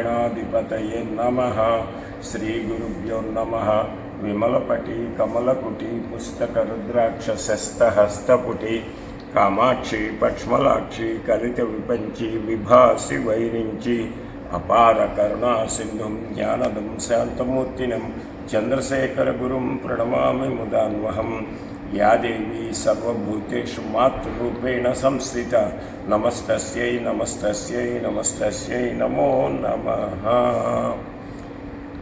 गणाधिपतये नमः। श्रीगुरुभ्यो नमः। विमलपटी कमलकुटी पुस्तकरुद्राक्षशस्तहस्तपुटी कामाक्षी पक्ष्मलाक्षी कलितविपञ्ची विभासि वैरिञ्ची अपार करुणा सिन्धुं ज्ञानदं शान्तमूर्तिनं चन्द्रशेखरगुरुं प्रणमामि मुदान्वहम्। या देवी सर्वभूतेषु मातृरूपेण संस्थिता नमस्तस्यै नमस्तस्यै नमस्तस्यै नमो नमः।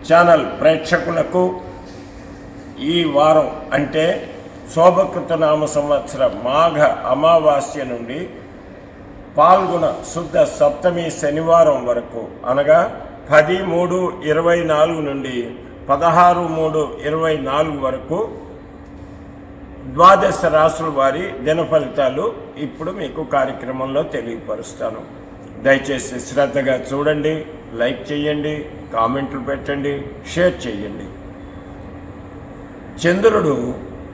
ఛానల్ ప్రేక్షకులకు ఈ వారం అంటే శోభకృత నామ సంవత్సర మాఘ అమావాస్య నుండి పాల్గొన శుద్ధ సప్తమి శనివారం వరకు అనగా 10/3/24 నుండి 16/3/24 వరకు ద్వాదశ రాశుల వారి దిన ఫలితాలు ఇప్పుడు మీకు కార్యక్రమంలో తెలియపరుస్తాను. దయచేసి శ్రద్ధగా చూడండి, లైక్ చేయండి, కామెంట్లు పెట్టండి, షేర్ చేయండి. చంద్రుడు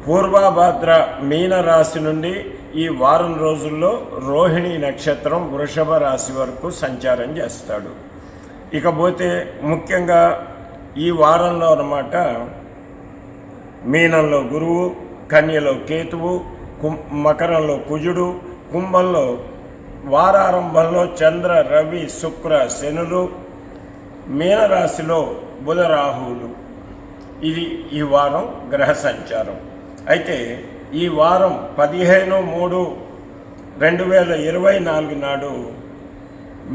పూర్వభాద్ర మీన రాశి నుండి ఈ వారం రోజుల్లో రోహిణి నక్షత్రం వృషభ రాశి వరకు సంచారం చేస్తాడు. ఇకపోతే ముఖ్యంగా ఈ వారంలో అన్నమాట మీనంలో గురువు, కన్యలో కేతువు, మకరంలో కుజుడు, కుంభంలో వారారంభంలో చంద్ర, రవి, శుక్ర, శనులు, మీనరాశిలో బుధ, రాహువులు. ఇది ఈ వారం గ్రహ సంచారం. అయితే ఈ వారం 15/3/2024 నాడు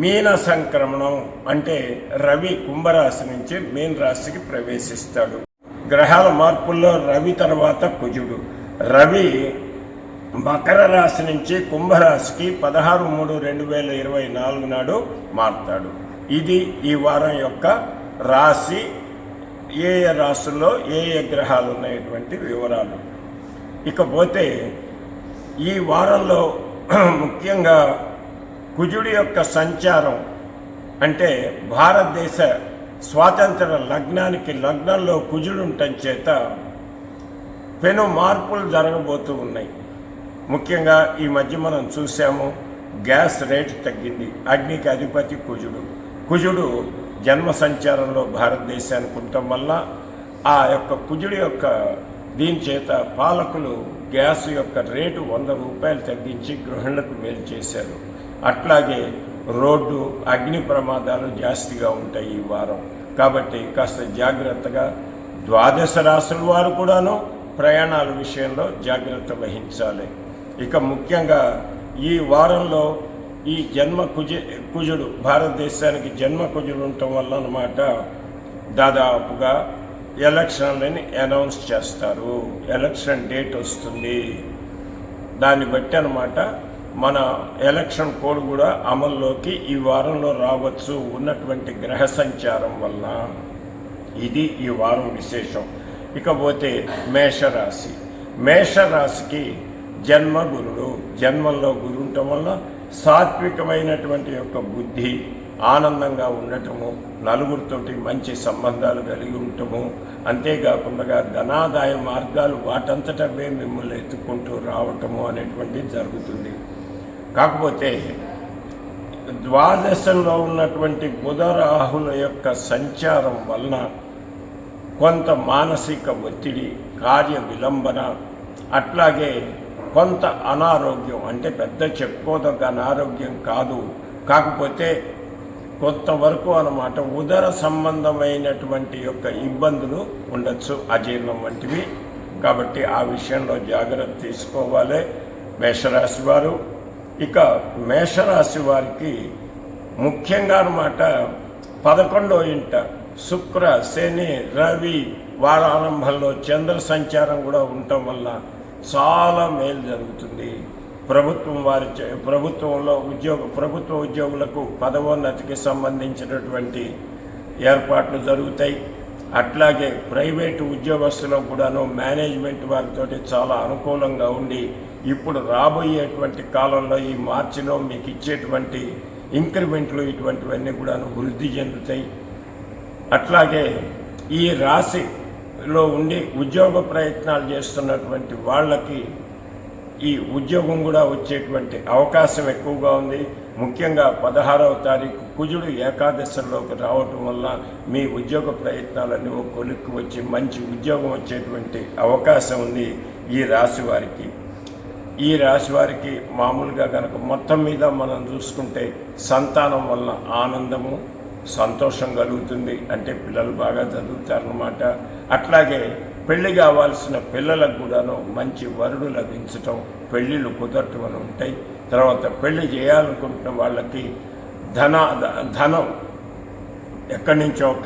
మీన సంక్రమణం అంటే రవి కుంభరాశి నుంచి మీన రాశికి ప్రవేశిస్తాడు. గ్రహాల మార్పుల్లో రవి తర్వాత కుజుడు. రవి మకర రాశి నుంచి కుంభరాశికి 16/3/2024 నాడు మారుతాడు. ఇది ఈ వారం యొక్క రాశి, ఏ ఏ రాశుల్లో ఏ ఏ గ్రహాలు ఉన్నటువంటి వివరాలు. ఇకపోతే ఈ వారంలో ముఖ్యంగా కుజుడి యొక్క సంచారం అంటే భారతదేశ స్వాతంత్ర లగ్నంలో కుజుడు ఉండటం చేత పెను మార్పులు జరగబోతూ ఉన్నాయి. ముఖ్యంగా ఈ మధ్య మనం చూసాము, గ్యాస్ రేటు తగ్గింది. అగ్నికి అధిపతి కుజుడు జన్మ సంచారంలో భారతదేశానికి ఉండటం వల్ల ఆ యొక్క కుజుడి యొక్క దీని చేత పాలకులు గ్యాస్ యొక్క రేటు 100 రూపాయలు తగ్గించి గృహిణులకు మేలు చేశారు. అట్లాగే రోడ్డు అగ్ని ప్రమాదాలు జాస్తిగా ఉంటాయి ఈ వారం. కాబట్టి కాస్త జాగ్రత్తగా ద్వాదశ రాశుల వారు కూడాను ప్రయాణాల విషయంలో జాగ్రత్త వహించాలి. ఇక ముఖ్యంగా ఈ వారంలో ఈ కుజుడు భారతదేశానికి జన్మ కుజుడు ఉండటం వల్ల అన్నమాట దాదాపుగా ఎలక్షన్లని అనౌన్స్ చేస్తారు. ఎలక్షన్ డేట్ వస్తుంది. దాన్ని బట్టి అన్నమాట మన ఎలక్షన్ కోడ్ కూడా అమల్లోకి ఈ వారంలో రావచ్చు ఉన్నటువంటి గ్రహ సంచారం వల్ల. ఇది ఈ వారం విశేషం. ఇకపోతే మేషరాశికి జన్మ గురుడు. జన్మంలో గురు ఉండటం వల్ల సాత్వికమైనటువంటి యొక్క బుద్ధి, ఆనందంగా ఉండటము, నలుగురితోటి మంచి సంబంధాలు కలిగి ఉండటము, అంతేకాకుండా ధనాదాయ మార్గాలు వాటంతటవే మిమ్మల్ని ఎత్తుకుంటూ రావటము అనేటువంటిది జరుగుతుంది. కాకపోతే ద్వాదశంలో ఉన్నటువంటి బుధ రాహుల యొక్క సంచారం వలన కొంత మానసిక ఒత్తిడి, కార్య విలంబన, అట్లాగే కొంత అనారోగ్యం, అంటే పెద్ద చెప్పుకోదగ్గ అనారోగ్యం కాదు, కాకపోతే కొంతవరకు అన్నమాట ఉదర సంబంధమైనటువంటి యొక్క ఇబ్బందులు ఉండొచ్చు, అజీర్ణం వంటివి. కాబట్టి ఆ విషయంలో జాగ్రత్త తీసుకోవాలి మేషరాశి వారు. ఇక మేషరాశి వారికి ముఖ్యంగా అన్నమాట 11వ ఇంట శుక్ర, శని, రవి, వారారంభంలో చంద్ర సంచారం కూడా ఉండటం వల్ల చాలా మేలు జరుగుతుంది. ప్రభుత్వ ఉద్యోగులకు పదవోన్నతికి సంబంధించినటువంటి ఏర్పాట్లు జరుగుతాయి. అట్లాగే ప్రైవేటు ఉద్యోగస్తులకు కూడాను మేనేజ్మెంట్ వారితో చాలా అనుకూలంగా ఉండి ఇప్పుడు రాబోయేటువంటి కాలంలో ఈ మార్చిలో మీకు ఇచ్చేటువంటి ఇంక్రిమెంట్లు ఇటువంటివన్నీ కూడాను వృద్ధి చెందుతాయి. అట్లాగే ఈ రాశిలో ఉండి ఉద్యోగ ప్రయత్నాలు చేస్తున్నటువంటి వాళ్ళకి ఈ ఉద్యోగం కూడా వచ్చేటువంటి అవకాశం ఎక్కువగా ఉంది. ముఖ్యంగా 16వ తారీఖు కుజుడు ఏకాదశంలోకి రావటం వల్ల మీ ఉద్యోగ ప్రయత్నాలన్నీ ఒక కొలిక్కి వచ్చి మంచి ఉద్యోగం వచ్చేటువంటి అవకాశం ఉంది ఈ రాశి వారికి. ఈ రాశి వారికి మామూలుగా కనుక మొత్తం మీద మనం చూసుకుంటే సంతానం వల్ల ఆనందము సంతోషం కలుగుతుంది. అంటే పిల్లలు బాగా చదువుతారన్నమాట. అట్లాగే పెళ్లి కావాల్సిన పిల్లలకు కూడాను మంచి వరుడు లభించటం, పెళ్ళిళ్ళు కుదరటం అని ఉంటాయి. తర్వాత పెళ్లి చేయాలనుకుంటున్న వాళ్ళకి ధనం ఎక్కడి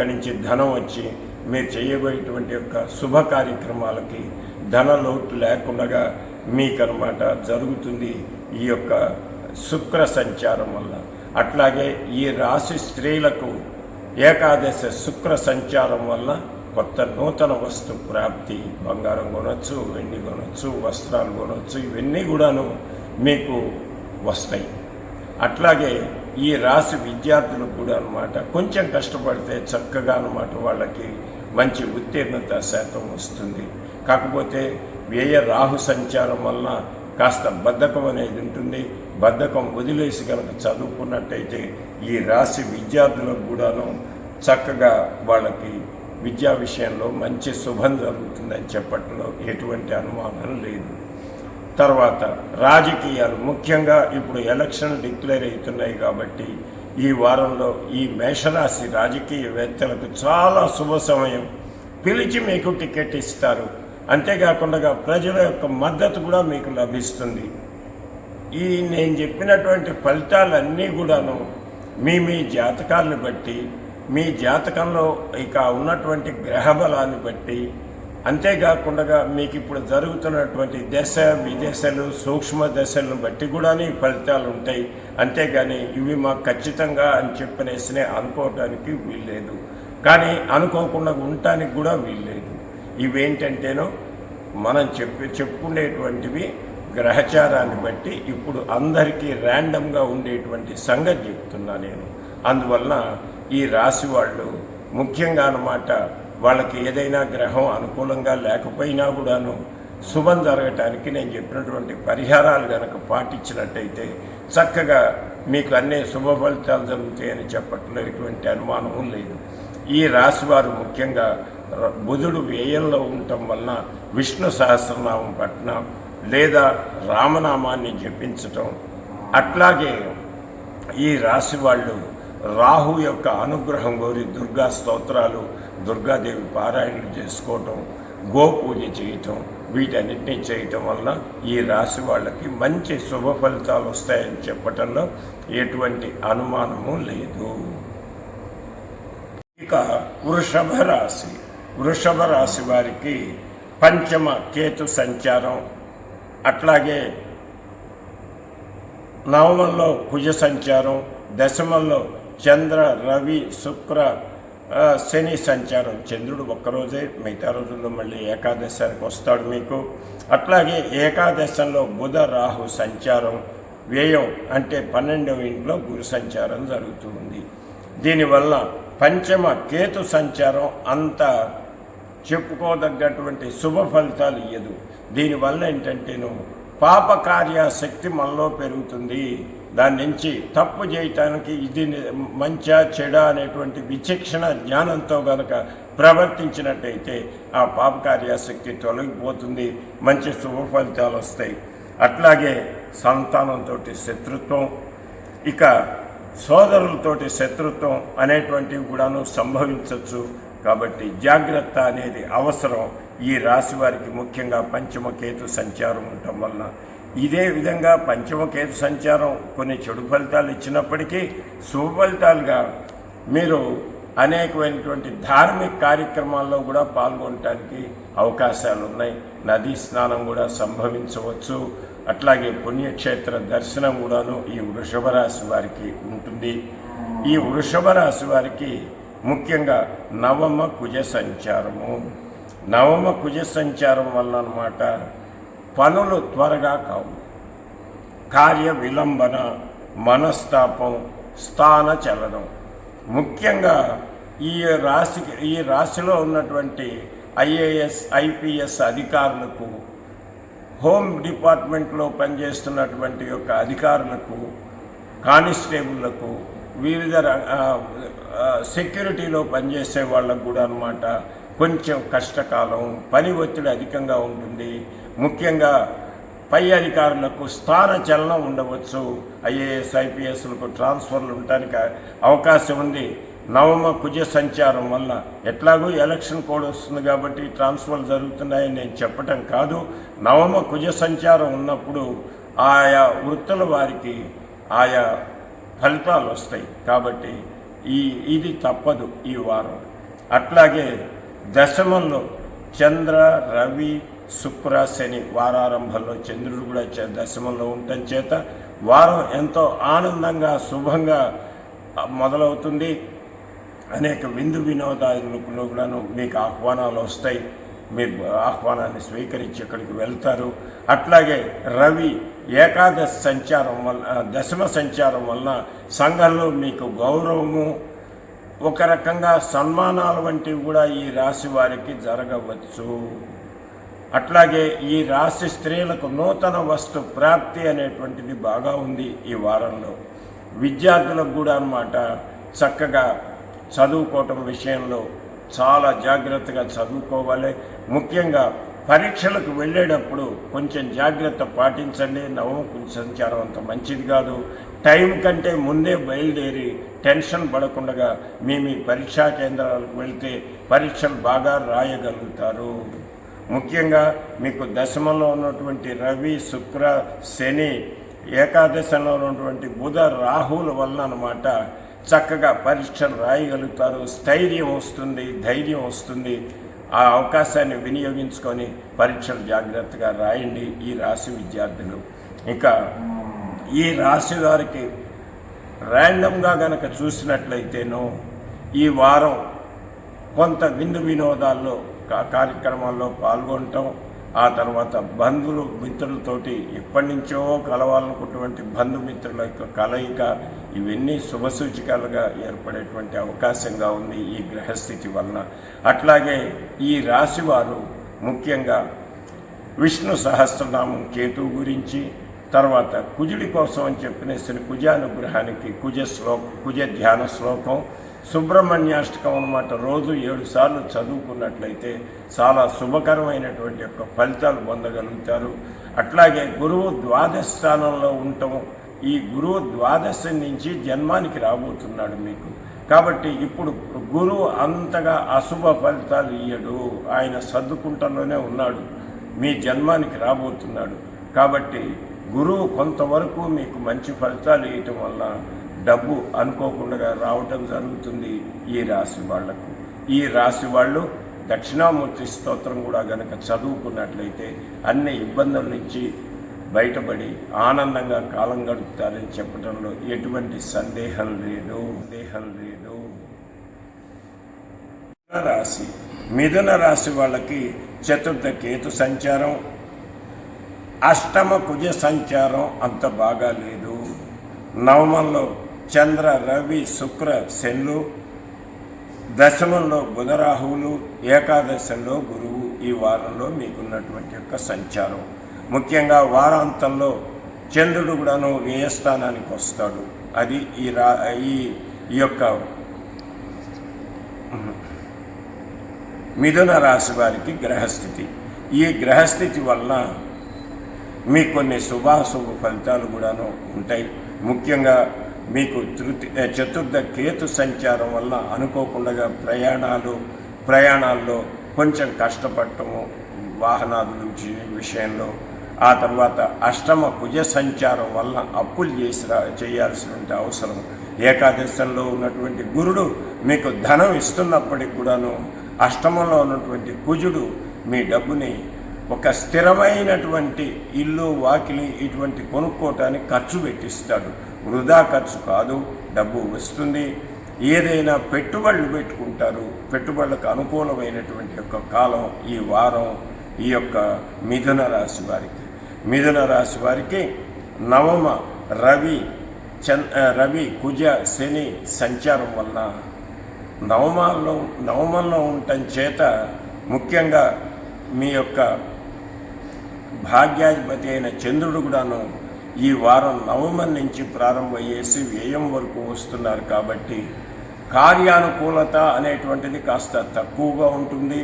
నుంచి ధనం వచ్చి మీరు చేయబోయేటువంటి యొక్క శుభ కార్యక్రమాలకి ధన లోటు లేకుండా మీకనమాట జరుగుతుంది ఈ యొక్క శుక్ర సంచారం వల్ల. అట్లాగే ఈ రాశి స్త్రీలకు ఏకాదశ శుక్ర సంచారం వల్ల కొత్త నూతన వస్తు ప్రాప్తి, బంగారం కొనవచ్చు, వెండి కొనవచ్చు, వస్త్రాలు కొనవచ్చు, ఇవన్నీ కూడాను మీకు వస్తాయి. అట్లాగే ఈ రాశి విద్యార్థులకు కూడా అనమాట కొంచెం కష్టపడితే చక్కగా అనమాట వాళ్ళకి మంచి ఉత్తీర్ణత శాతం వస్తుంది. కాకపోతే వ్యయ రాహు సంచారం వలన కాస్త బద్ధకం అనేది ఉంటుంది. బద్ధకం వదిలేసి కనుక చదువుకున్నట్టయితే ఈ రాశి విద్యార్థులకు కూడాను చక్కగా వాళ్ళకి విద్యా విషయంలో మంచి శుభం జరుగుతుందని చెప్పడంలో ఎటువంటి అనుమానం లేదు. తర్వాత రాజకీయాలు, ముఖ్యంగా ఇప్పుడు ఎలక్షన్ డిక్లేర్ అవుతున్నాయి కాబట్టి ఈ వారంలో ఈ మేషరాశి రాజకీయవేత్తలకు చాలా శుభ సమయం. పిలిచి మీకు టికెట్ ఇస్తారు. అంతేకాకుండా ప్రజల యొక్క మద్దతు కూడా మీకు లభిస్తుంది. ఈ నేను చెప్పినటువంటి ఫలితాలన్నీ కూడాను మీ జాతకాలను బట్టి, మీ జాతకంలో ఇక ఉన్నటువంటి గ్రహబలాన్ని బట్టి, అంతేకాకుండా మీకు ఇప్పుడు జరుగుతున్నటువంటి దశ విదశలు సూక్ష్మ దశలను బట్టి కూడా ఈ ఫలితాలు ఉంటాయి. అంతేగాని ఇవి మాకు ఖచ్చితంగా అని చెప్పనేసినే అనుకోవటానికి వీల్లేదు, కానీ అనుకోకుండా ఉండటానికి కూడా వీల్లేదు. ఇవేంటంటేనో మనం చెప్పుకునేటువంటివి గ్రహచారాన్ని బట్టి ఇప్పుడు అందరికీ ర్యాండమ్గా ఉండేటువంటి సంగతి చెప్తున్నా నేను. అందువలన ఈ రాశి వాళ్ళు ముఖ్యంగా అన్నమాట వాళ్ళకి ఏదైనా గ్రహం అనుకూలంగా లేకపోయినా కూడాను శుభం జరగటానికి నేను చెప్పినటువంటి పరిహారాలు కనుక పాటించినట్టయితే చక్కగా మీకు అన్ని శుభ ఫలితాలు జరుగుతాయని చెప్పట్లో ఎటువంటి అనుమానం లేదు. ఈ రాశివారు ముఖ్యంగా బుధుడు వ్యయంలో ఉండటం వలన విష్ణు సహస్రనామం పఠనం లేదా రామనామాన్ని జపించటం, అట్లాగే ఈ రాశి వాళ్ళు రాహు యొక్క అనుగ్రహం కోరి దుర్గా స్తోత్రాలు, దుర్గాదేవి పారాయణలు చేసుకోవటం, గోపూజ చేయటం, వీటన్నిటినీ చేయటం వల్ల ఈ రాశి వాళ్ళకి మంచి శుభ ఫలితాలు వస్తాయని చెప్పటంలో ఎటువంటి అనుమానము లేదు. ఇక వృషభ రాశి వారికి పంచమ కేతు సంచారం, అట్లాగే నవమంలో కుజ సంచారం, దశమంలో చంద్ర రవి శుక్ర శని సంచారం. చంద్రుడు ఒక్కరోజే, మిగతా రోజుల్లో మళ్ళీ ఏకాదశానికి వస్తాడు మీకు. అట్లాగే ఏకాదశంలో బుధ రాహు సంచారం, వ్యయం అంటే 12వ ఇంట్లో గురు సంచారం జరుగుతూ ఉంది. దీనివల్ల పంచమ కేతు సంచారం అంత చెప్పుకోదగ్గటువంటి శుభ ఫలితాలు ఇయ్యదు. దీనివల్ల ఏంటంటేను పాపకార్యశక్తి మనలో పెరుగుతుంది. దాని నుంచి తప్పు చేయటానికి ఇది మంచా చెడ అనేటువంటి విచక్షణ జ్ఞానంతో కనుక ప్రవర్తించినట్టయితే ఆ పాపకార్యశక్తి తొలగిపోతుంది, మంచి శుభ ఫలితాలు వస్తాయి. అట్లాగే సంతానంతో శత్రుత్వం, ఇక సోదరులతోటి శత్రుత్వం అనేటువంటివి కూడాను సంభవించవచ్చు. కాబట్టి జాగ్రత్త అనేది అవసరం ఈ రాశి వారికి, ముఖ్యంగా పంచమకేతు సంచారం ఉండటం వలన. ఇదే విధంగా పంచమకేతు సంచారం కొన్ని చెడు ఫలితాలు ఇచ్చినప్పటికీ శుభ ఫలితాలుగా మీరు అనేకమైనటువంటి ధార్మిక కార్యక్రమాల్లో కూడా పాల్గొనడానికి అవకాశాలు ఉన్నాయి. నదీ స్నానం కూడా సంభవించవచ్చు. అట్లాగే పుణ్యక్షేత్ర దర్శనం కూడాను ఈ వృషభ రాశి వారికి ఉంటుంది. ఈ వృషభ రాశి వారికి ముఖ్యంగా నవమ కుజ సంచారము. నవమ కుజ సంచారం వల్ల అన్నమాట పనులు త్వరగా కావు, కార్య విలంబన, మనస్తాపం, స్థాన చలనం. ముఖ్యంగా ఈ రాశిలో ఉన్నటువంటి IAS IPS అధికారులకు హోమ్ డిపార్ట్మెంట్లో పనిచేస్తున్నటువంటి యొక్క అధికారులకు, కానిస్టేబుళ్లకు, వివిధ సెక్యూరిటీలో పనిచేసే వాళ్ళకు కూడా అన్నమాట కొంచెం కష్టకాలం, పని ఒత్తిడి అధికంగా ఉంటుంది. ముఖ్యంగా పై అధికారులకు స్థాన చలనం ఉండవచ్చు. ఐఏఎస్, ఐపీఎస్లకు ట్రాన్స్ఫర్లు ఉండటానికి అవకాశం ఉంది. నవమ కుజ సంచారం వల్ల ఎట్లాగో ఎలక్షన్ కోడ్ వస్తుంది కాబట్టి ట్రాన్స్ఫర్లు జరుగుతున్నాయని నేను చెప్పటం కాదు. నవమ కుజ సంచారం ఉన్నప్పుడు ఆయా వృత్తుల వారికి ఆయా ఫలితాలు వస్తాయి. కాబట్టి ఇది తప్పదు ఈ వారం. అట్లాగే దశమంలో చంద్ర, రవి, శుక్ర, శని వారారంభంలో చంద్రుడు కూడా దశమంలో ఉండటం చేత వారం ఎంతో ఆనందంగా శుభంగా మొదలవుతుంది. అనేక విందు వినోదాలకు కూడాను మీకు ఆహ్వానాలు వస్తాయి. మీరు ఆహ్వానాన్ని స్వీకరించి అక్కడికి వెళ్తారు. అట్లాగే రవి ఏకాదశ సంచారం వల్ల, దశమ సంచారం వలన సంఘంలో మీకు గౌరవము, ఒక రకంగా సన్మానాలు వంటివి కూడా ఈ రాశి వారికి జరగవచ్చు. అట్లాగే ఈ రాశి స్త్రీలకు నూతన వస్తు ప్రాప్తి అనేటువంటిది బాగా ఉంది ఈ వారంలో. విద్యార్థులకు కూడా అన్నమాట చక్కగా చదువుకోవటం విషయంలో చాలా జాగ్రత్తగా చదువుకోవాలి. ముఖ్యంగా పరీక్షలకు వెళ్ళేటప్పుడు కొంచెం జాగ్రత్త పాటించండి. నవమ కుజ సంచారం అంత మంచిది కాదు. టైం కంటే ముందే బయలుదేరి టెన్షన్ పడకుండా మీ పరీక్షా కేంద్రాలకు వెళ్తే పరీక్షలు బాగా రాయగలుగుతారు. ముఖ్యంగా మీకు దశమంలో ఉన్నటువంటి రవి, శుక్ర, శని, ఏకాదశంలో ఉన్నటువంటి బుధ, రాహువుల వల్ల అన్నమాట చక్కగా పరీక్షలు రాయగలుగుతారు. స్థైర్యం వస్తుంది, ధైర్యం వస్తుంది. ఆ అవకాశాన్ని వినియోగించుకొని పరీక్షలు జాగ్రత్తగా రాయండి ఈ రాశి విద్యార్థులు. ఇక ఈ రాశి వారికి ర్యాండమ్గా గనక చూసినట్లయితేనో ఈ వారం కొంత విందు వినోదాల్లో కార్యక్రమాల్లో పాల్గొనటం, ఆ తర్వాత బంధువులు మిత్రులతోటి ఎప్పటి నుంచో కలవాలనుకున్నటువంటి బంధుమిత్రుల యొక్క కలయిక, ఇవన్నీ శుభసూచికలుగా ఏర్పడేటువంటి అవకాశంగా ఉంది ఈ గ్రహస్థితి వలన. అట్లాగే ఈ రాశివారు ముఖ్యంగా విష్ణు సహస్రనామం కేతువు గురించి, తర్వాత కుజుడి కోసం అని చెప్పిన కుజానుగ్రహానికి కుజ ధ్యాన శ్లోకం, సుబ్రహ్మణ్యాష్టకం అన్నమాట రోజు 7 సార్లు చదువుకున్నట్లయితే చాలా శుభకరమైనటువంటి యొక్క ఫలితాలు పొందగలుగుతారు. అట్లాగే గురువు ద్వాదశ స్థానంలో ఉండటం, ఈ గురువు ద్వాదశం నుంచి జన్మానికి రాబోతున్నాడు మీకు. కాబట్టి ఇప్పుడు గురువు అంతగా అశుభ ఫలితాలు ఇయ్యడు, ఆయన సర్దుకుంటలోనే ఉన్నాడు, మీ జన్మానికి రాబోతున్నాడు. కాబట్టి గురువు కొంతవరకు మీకు మంచి ఫలితాలు ఇవ్వటం వల్ల డబ్బు అనుకోకుండా రావటం జరుగుతుంది ఈ రాశి వాళ్లకు. ఈ రాశి వాళ్ళు దక్షిణామూర్తి స్తోత్రం కూడా గనక చదువుకున్నట్లయితే అన్ని ఇబ్బందుల నుంచి బయటపడి ఆనందంగా కాలం గడుపుతారని చెప్పడంలో ఎటువంటి సందేహం లేదు. రాశి మిథున రాశి వాళ్ళకి చతుర్థ కేతు సంచారం, అష్టమ కుజ సంచారం అంత బాగా లేదు. నవమంలో చంద్ర, రవి, శుక్ర, శనులు, దశమంలో బుధరాహువులు, ఏకాదశంలో గురువు ఈ వారంలో మీకున్నటువంటి యొక్క సంచారం. ముఖ్యంగా వారాంతంలో చంద్రుడు కూడాను వ్యయస్థానానికి వస్తాడు. అది ఈ యొక్క మిథున రాశి వారికి గ్రహస్థితి. ఈ గ్రహస్థితి వల్ల మీకు కొన్ని శుభాశుభ ఫలితాలు కూడాను ఉంటాయి. ముఖ్యంగా మీకు చతుర్థ కేతు సంచారం వల్ల అనుకోకుండా ప్రయాణాల్లో కొంచెం కష్టపడటము, వాహనాల విషయంలో, ఆ తర్వాత అష్టమ కుజ సంచారం వల్ల అప్పులు చేయాల్సిన అవసరం. ఏకాదశంలో ఉన్నటువంటి గురుడు మీకు ధనం ఇస్తున్నప్పటికి కూడాను అష్టమంలో ఉన్నటువంటి కుజుడు మీ డబ్బుని ఒక స్థిరమైనటువంటి ఇల్లు, వాకిలి ఇటువంటి కొనుక్కోవటానికి ఖర్చు పెట్టిస్తాడు. వృధా ఖర్చు కాదు, డబ్బు వస్తుంది. ఏదైనా పెట్టుబడులు పెట్టుకుంటారు. పెట్టుబడులకు అనుకూలమైనటువంటి యొక్క కాలం ఈ వారం ఈ యొక్క మిథున రాశి వారికి నవమ రవి కుజ శని సంచారం వలన నవమంలో ఉండటం చేత ముఖ్యంగా మీ యొక్క భాగ్యాధిపతి అయిన చంద్రుడు కూడాను ఈ వారం నవమం నుంచి ప్రారంభమయ్యేసి వ్యయం వరకు వస్తున్నారు. కాబట్టి కార్యానుకూలత అనేటువంటిది కాస్త తక్కువగా ఉంటుంది.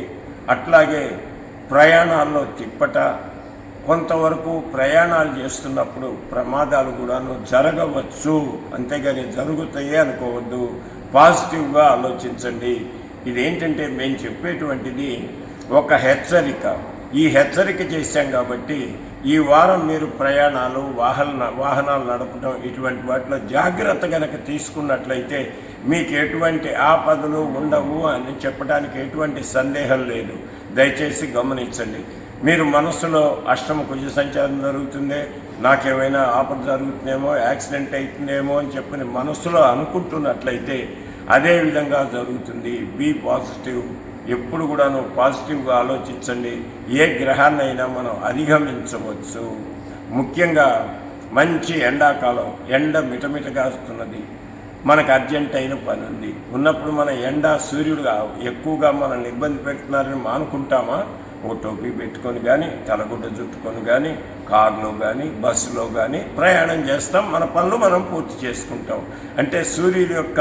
అట్లాగే ప్రయాణాల్లో తిప్పట, కొంతవరకు ప్రయాణాలు చేస్తున్నప్పుడు ప్రమాదాలు కూడాను జరగవచ్చు. అంతేగాని జరుగుతాయి అనుకోవద్దు, పాజిటివ్గా ఆలోచించండి. ఇదేంటంటే మేము చెప్పేటువంటిది ఒక హెచ్చరిక. ఈ హెచ్చరిక చేశాం కాబట్టి ఈ వారం మీరు ప్రయాణాలు, వాహనాలు నడపడం ఇటువంటి వాటిలో జాగ్రత్త కనుక తీసుకున్నట్లయితే మీకు ఎటువంటి ఆపదలు ఉండవు అని చెప్పడానికి ఎటువంటి సందేహం లేదు. దయచేసి గమనించండి. మీరు మనసులో అష్టమ కుజ సంచారం జరుగుతుందే, నాకేమైనా ఆపద జరుగుతుందేమో, యాక్సిడెంట్ అవుతుందేమో అని చెప్పని మనసులో అనుకుంటున్నట్లయితే అదే విధంగా జరుగుతుంది. Be positive. ఎప్పుడు కూడాను పాజిటివ్గా ఆలోచించండి. ఏ గ్రహాన్నైనా మనం అధిగమించవచ్చు. ముఖ్యంగా మంచి ఎండాకాలం, ఎండ మిటమిటగా వస్తున్నది, మనకు అర్జెంట్ అయిన పని ఉంది ఉన్నప్పుడు మన సూర్యుడు ఎక్కువగా మనల్ని ఇబ్బంది పెడుతున్నారని మానుకుంటామా? ఓ టోపీ పెట్టుకొని కానీ, తలగుడ్డ చుట్టుకొని కానీ, కారులో కానీ, బస్సులో కానీ ప్రయాణం చేస్తాం. మన పనులు మనం పూర్తి చేసుకుంటాం. అంటే సూర్యుడి యొక్క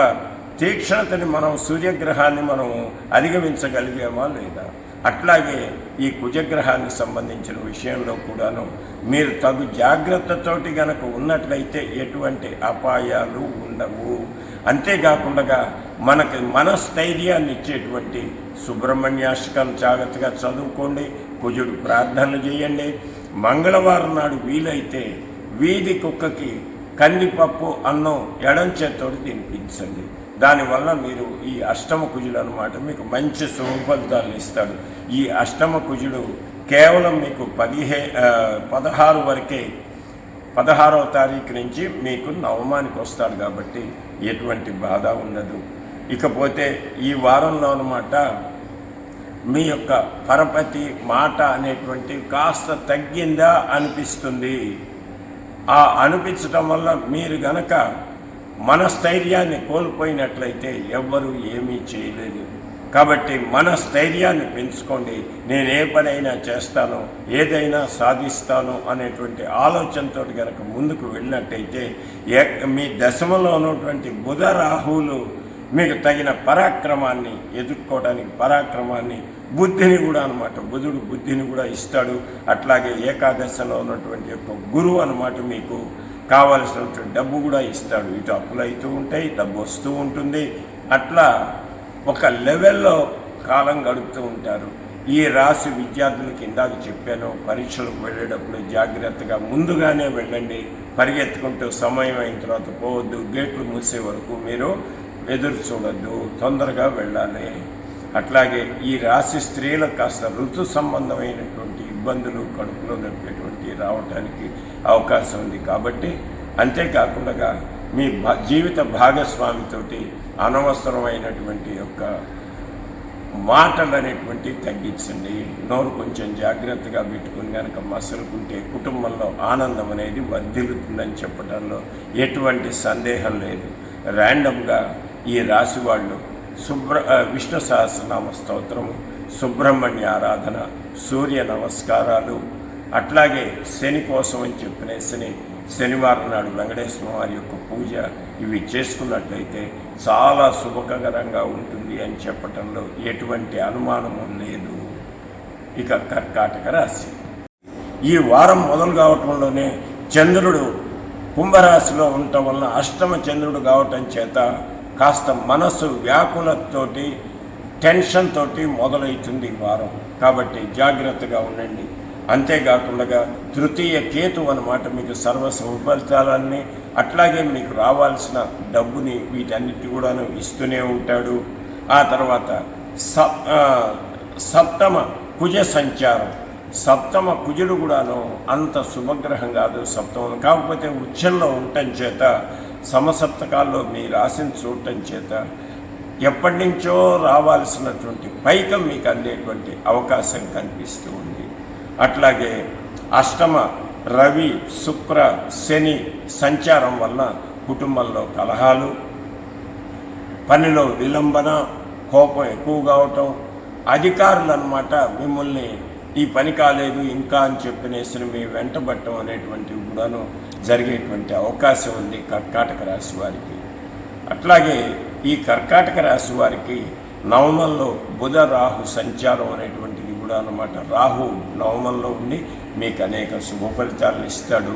తీక్షణతని మనం, సూర్యగ్రహాన్ని మనం అధిగమించగలిగామా లేదా? అట్లాగే ఈ కుజగ్రహానికి సంబంధించిన విషయంలో కూడాను మీరు తగు జాగ్రత్తతోటి గనక ఉన్నట్లయితే ఎటువంటి అపాయాలు ఉండవు. అంతేకాకుండా మనకి మనస్థైర్యాన్ని ఇచ్చేటువంటి సుబ్రహ్మణ్యాష్టకం జాగ్రత్తగా చదువుకోండి. కుజుడు ప్రార్థనలు చేయండి. మంగళవారం నాడు వీలైతే వీధి కుక్కకి కందిపప్పు, అన్నం ఎడం చేత్తోటి తినిపించండి. దానివల్ల మీరు ఈ అష్టమ కుజుడు అన్నమాట మీకు మంచి శుభ ఫలితాలు ఇస్తాడు. ఈ అష్టమ కుజుడు కేవలం మీకు 16 వరకే, 16వ తారీఖు నుంచి మీకు నవమానికి వస్తాడు. కాబట్టి ఎటువంటి బాధ ఉండదు. ఇకపోతే ఈ వారంలో అన్నమాట మీ యొక్క పరపతి మాట అనేటువంటి కాస్త తగ్గిందా అనిపిస్తుంది. ఆ అనిపించటం వల్ల మీరు గనక మనస్థైర్యాన్ని కోల్పోయినట్లయితే ఎవ్వరూ ఏమీ చేయలేదు. కాబట్టి మనస్థైర్యాన్ని పెంచుకోండి. నేను ఏ పనైనా చేస్తాను, ఏదైనా సాధిస్తాను అనేటువంటి ఆలోచనతో కనుక ముందుకు వెళ్ళినట్టయితే మీ దశమంలో ఉన్నటువంటి బుధ రాహువులు మీకు తగిన పరాక్రమాన్ని ఎదుర్కోవడానికి, పరాక్రమాన్ని, బుద్ధిని కూడా అన్నమాట, బుధుడు బుద్ధిని కూడా ఇస్తాడు. అట్లాగే ఏకాదశలో ఉన్నటువంటి యొక్క గురువు అన్నమాట మీకు కావలసినటువంటి డబ్బు కూడా ఇస్తాడు. ఇటు అప్పులు అవుతూ ఉంటాయి, డబ్బు వస్తూ ఉంటుంది. అట్లా ఒక లెవెల్లో కాలం గడుపుతూ ఉంటారు. ఈ రాశి విద్యార్థులకి ఇందాక చెప్పాను, పరీక్షలకు వెళ్ళేటప్పుడు జాగ్రత్తగా ముందుగానే వెళ్ళండి. పరిగెత్తుకుంటూ సమయం అయిన తర్వాత పోవద్దు. గేట్లు మూసే వరకు మీరు ఎదురు చూడద్దు, తొందరగా వెళ్ళాలి. అట్లాగే ఈ రాశి స్త్రీలకు కాస్త ఋతు సంబంధమైనటువంటి ఇబ్బందులు, కడుపులో నొప్పేటువంటి రావటానికి అవకాశం ఉంది. కాబట్టి అంతేకాకుండా మీ జీవిత భాగస్వామితోటి అనవసరమైనటువంటి యొక్క మాటలు అనేటువంటి తగ్గించండి. నోరు కొంచెం జాగ్రత్తగా పెట్టుకుని కనుక మసలుకుంటే కుటుంబంలో ఆనందం అనేది వర్ధిల్లుతుందని చెప్పడంలో ఎటువంటి సందేహం లేదు. ర్యాండమ్గా ఈ రాశి వాళ్ళు విష్ణు సహస్రనామ స్తోత్రము, సుబ్రహ్మణ్య ఆరాధన, సూర్య నమస్కారాలు, అట్లాగే శని కోసం అని చెప్పిన శనివారం నాడు వెంకటేశ్వర వారి యొక్క పూజ, ఇవి చేసుకున్నట్లయితే చాలా శుభకరంగా ఉంటుంది అని చెప్పటంలో ఎటువంటి అనుమానము లేదు. ఇక కర్కాటక రాశి ఈ వారం మొదలు కావటంలోనే చంద్రుడు కుంభరాశిలో ఉండటం వలన అష్టమ చంద్రుడు కావటం చేత కాస్త మనసు వ్యాకులతోటి, టెన్షన్ తోటి మొదలవుతుంది ఈ వారం. కాబట్టి జాగ్రత్తగా ఉండండి. అంతేకాకుండా తృతీయ కేతు అన్నమాట మీకు సర్వ ఫలితాలన్నీ, అట్లాగే మీకు రావాల్సిన డబ్బుని వీటన్నిటి కూడాను ఇస్తూనే ఉంటాడు. ఆ తర్వాత సప్తమ కుజ సంచారం, సప్తమ కుజుడు కూడాను అంత శుభగ్రహం కాదు సప్తమం, కాకపోతే ఉచ్చంలో ఉండటం చేత, సమసప్తకాల్లో మీ రాశిని చూడటం చేత ఎప్పటి నుంచో రావాల్సినటువంటి పైకం మీకు అందేటువంటి అవకాశం కనిపిస్తూ ఉంది. అట్లాగే అష్టమ రవి, శుక్ర, శని సంచారం వల్ల కుటుంబంలో కలహాలు, పనిలో విలంబన, కోపం ఎక్కువ కావటం, అధికారులు అన్నమాట మిమ్మల్ని ఈ పని కాలేదు ఇంకా అని చెప్పినేసి మీ వెంటబట్టం అనేటువంటివి కూడాను జరిగేటువంటి అవకాశం ఉంది కర్కాటక రాశి వారికి. అట్లాగే ఈ కర్కాటక రాశి వారికి నవమంలో బుధ రాహు సంచారం అనేటువంటిది కూడా అన్నమాట. రాహు నవమంలో ఉండి మీకు అనేక శుభ ఫలితాలను ఇస్తాడు.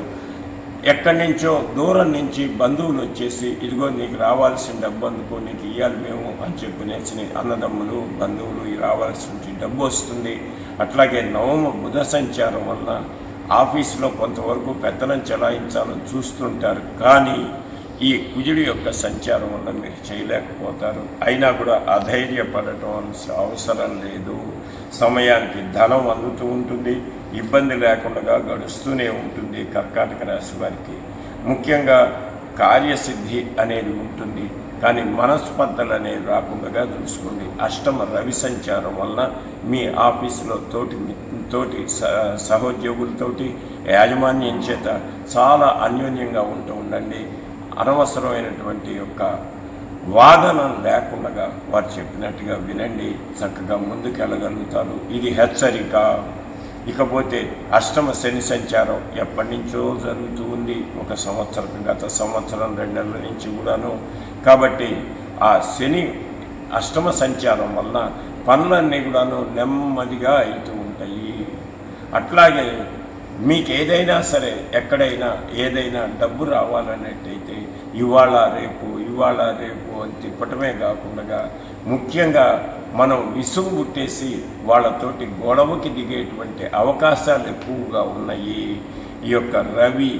ఎక్కడి నుంచో దూరం నుంచి బంధువులు వచ్చేసి ఇదిగో నీకు రావాల్సిన డబ్బు అందుకో నీకు ఇవ్వాలి మేము అని చెప్పినేసి అన్నదమ్ములు బంధువులు రావాల్సిన డబ్బు వస్తుంది. అట్లాగే నవమ బుధ సంచారం వల్ల ఆఫీసులో కొంతవరకు పెత్తనం చెలాయించాలని చూస్తుంటారు, కానీ ఈ కుజుడి యొక్క సంచారం వల్ల మీరు చేయలేకపోతారు. అయినా కూడా అధైర్యపడటం అవసరం లేదు. సమయానికి ధనం అందుతూ ఉంటుంది, ఇబ్బంది లేకుండా గడుస్తూనే ఉంటుంది. కర్కాటక రాశి వారికి ముఖ్యంగా కార్యసిద్ధి అనేది ఉంటుంది, కానీ మనస్పర్ధలు అనేవి రాకుండా చూసుకోండి. అష్టమ రవి సంచారం వల్ల మీ ఆఫీసులో తోటి సహోద్యోగులతోటి యాజమాన్యం చేత చాలా అన్యోన్యంగా ఉండండి. అనవసరమైనటువంటి యొక్క వాదన లేకుండా వారు చెప్పినట్టుగా వినండి, చక్కగా ముందుకెళ్ళగలుగుతారు. ఇది హెచ్చరిక. ఇకపోతే అష్టమ శని సంచారం ఎప్పటి నుంచో జరుగుతూ ఉంది, గత సంవత్సరం 2 నెలల నుంచి కూడాను. కాబట్టి ఆ శని అష్టమ సంచారం వలన పనులన్నీ కూడాను నెమ్మదిగా అవుతూ ఉంటాయి. అట్లాగే మీకు ఏదైనా సరే ఎక్కడైనా ఏదైనా డబ్బు రావాలన్నట్టయితే ఇవాళ రేపు అని తిప్పటమే కాకుండా ముఖ్యంగా మనం విసుగు పుట్టేసి వాళ్ళతోటి గొడవకి దిగేటువంటి అవకాశాలు ఎక్కువగా ఉన్నాయి ఈ యొక్క రవి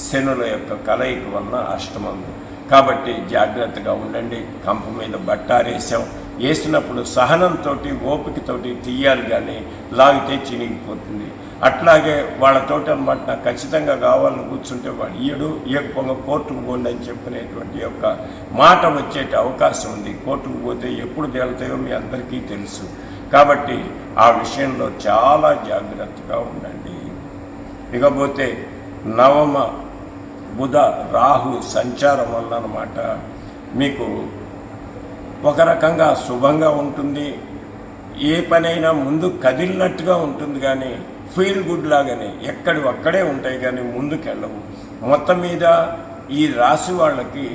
శనుల యొక్క కలయిక వలన అష్టమంలో. కాబట్టి జాగ్రత్తగా ఉండండి. కంప మీద బట్టారేసాం, వేసినప్పుడు సహనంతో ఓపికతోటి తీయాలి, కానీ లాగితే చినిగిపోతుంది. అట్లాగే వాళ్ళతోటి అన్నమాట నాకు ఖచ్చితంగా కావాలని కూర్చుంటే వాడు ఇయ్యకపోగా కోర్టుకు పోండి అని చెప్పినటువంటి యొక్క మాట వచ్చే అవకాశం ఉంది. కోర్టుకు పోతే ఎప్పుడు తేలుతాయో మీ అందరికీ తెలుసు. కాబట్టి ఆ విషయంలో చాలా జాగ్రత్తగా ఉండండి. ఇకపోతే నవమ బుధ రాహు సంచారం వల్ల అన్నమాట మీకు ఒక రకంగా శుభంగా ఉంటుంది. ఏ పనైనా ముందు కదిలినట్టుగా ఉంటుంది, కానీ ఫీల్ గుడ్ లాగానే అక్కడే ఉంటాయి, కానీ ముందుకెళ్ళవు. మొత్తం మీద ఈ రాశి వాళ్ళకి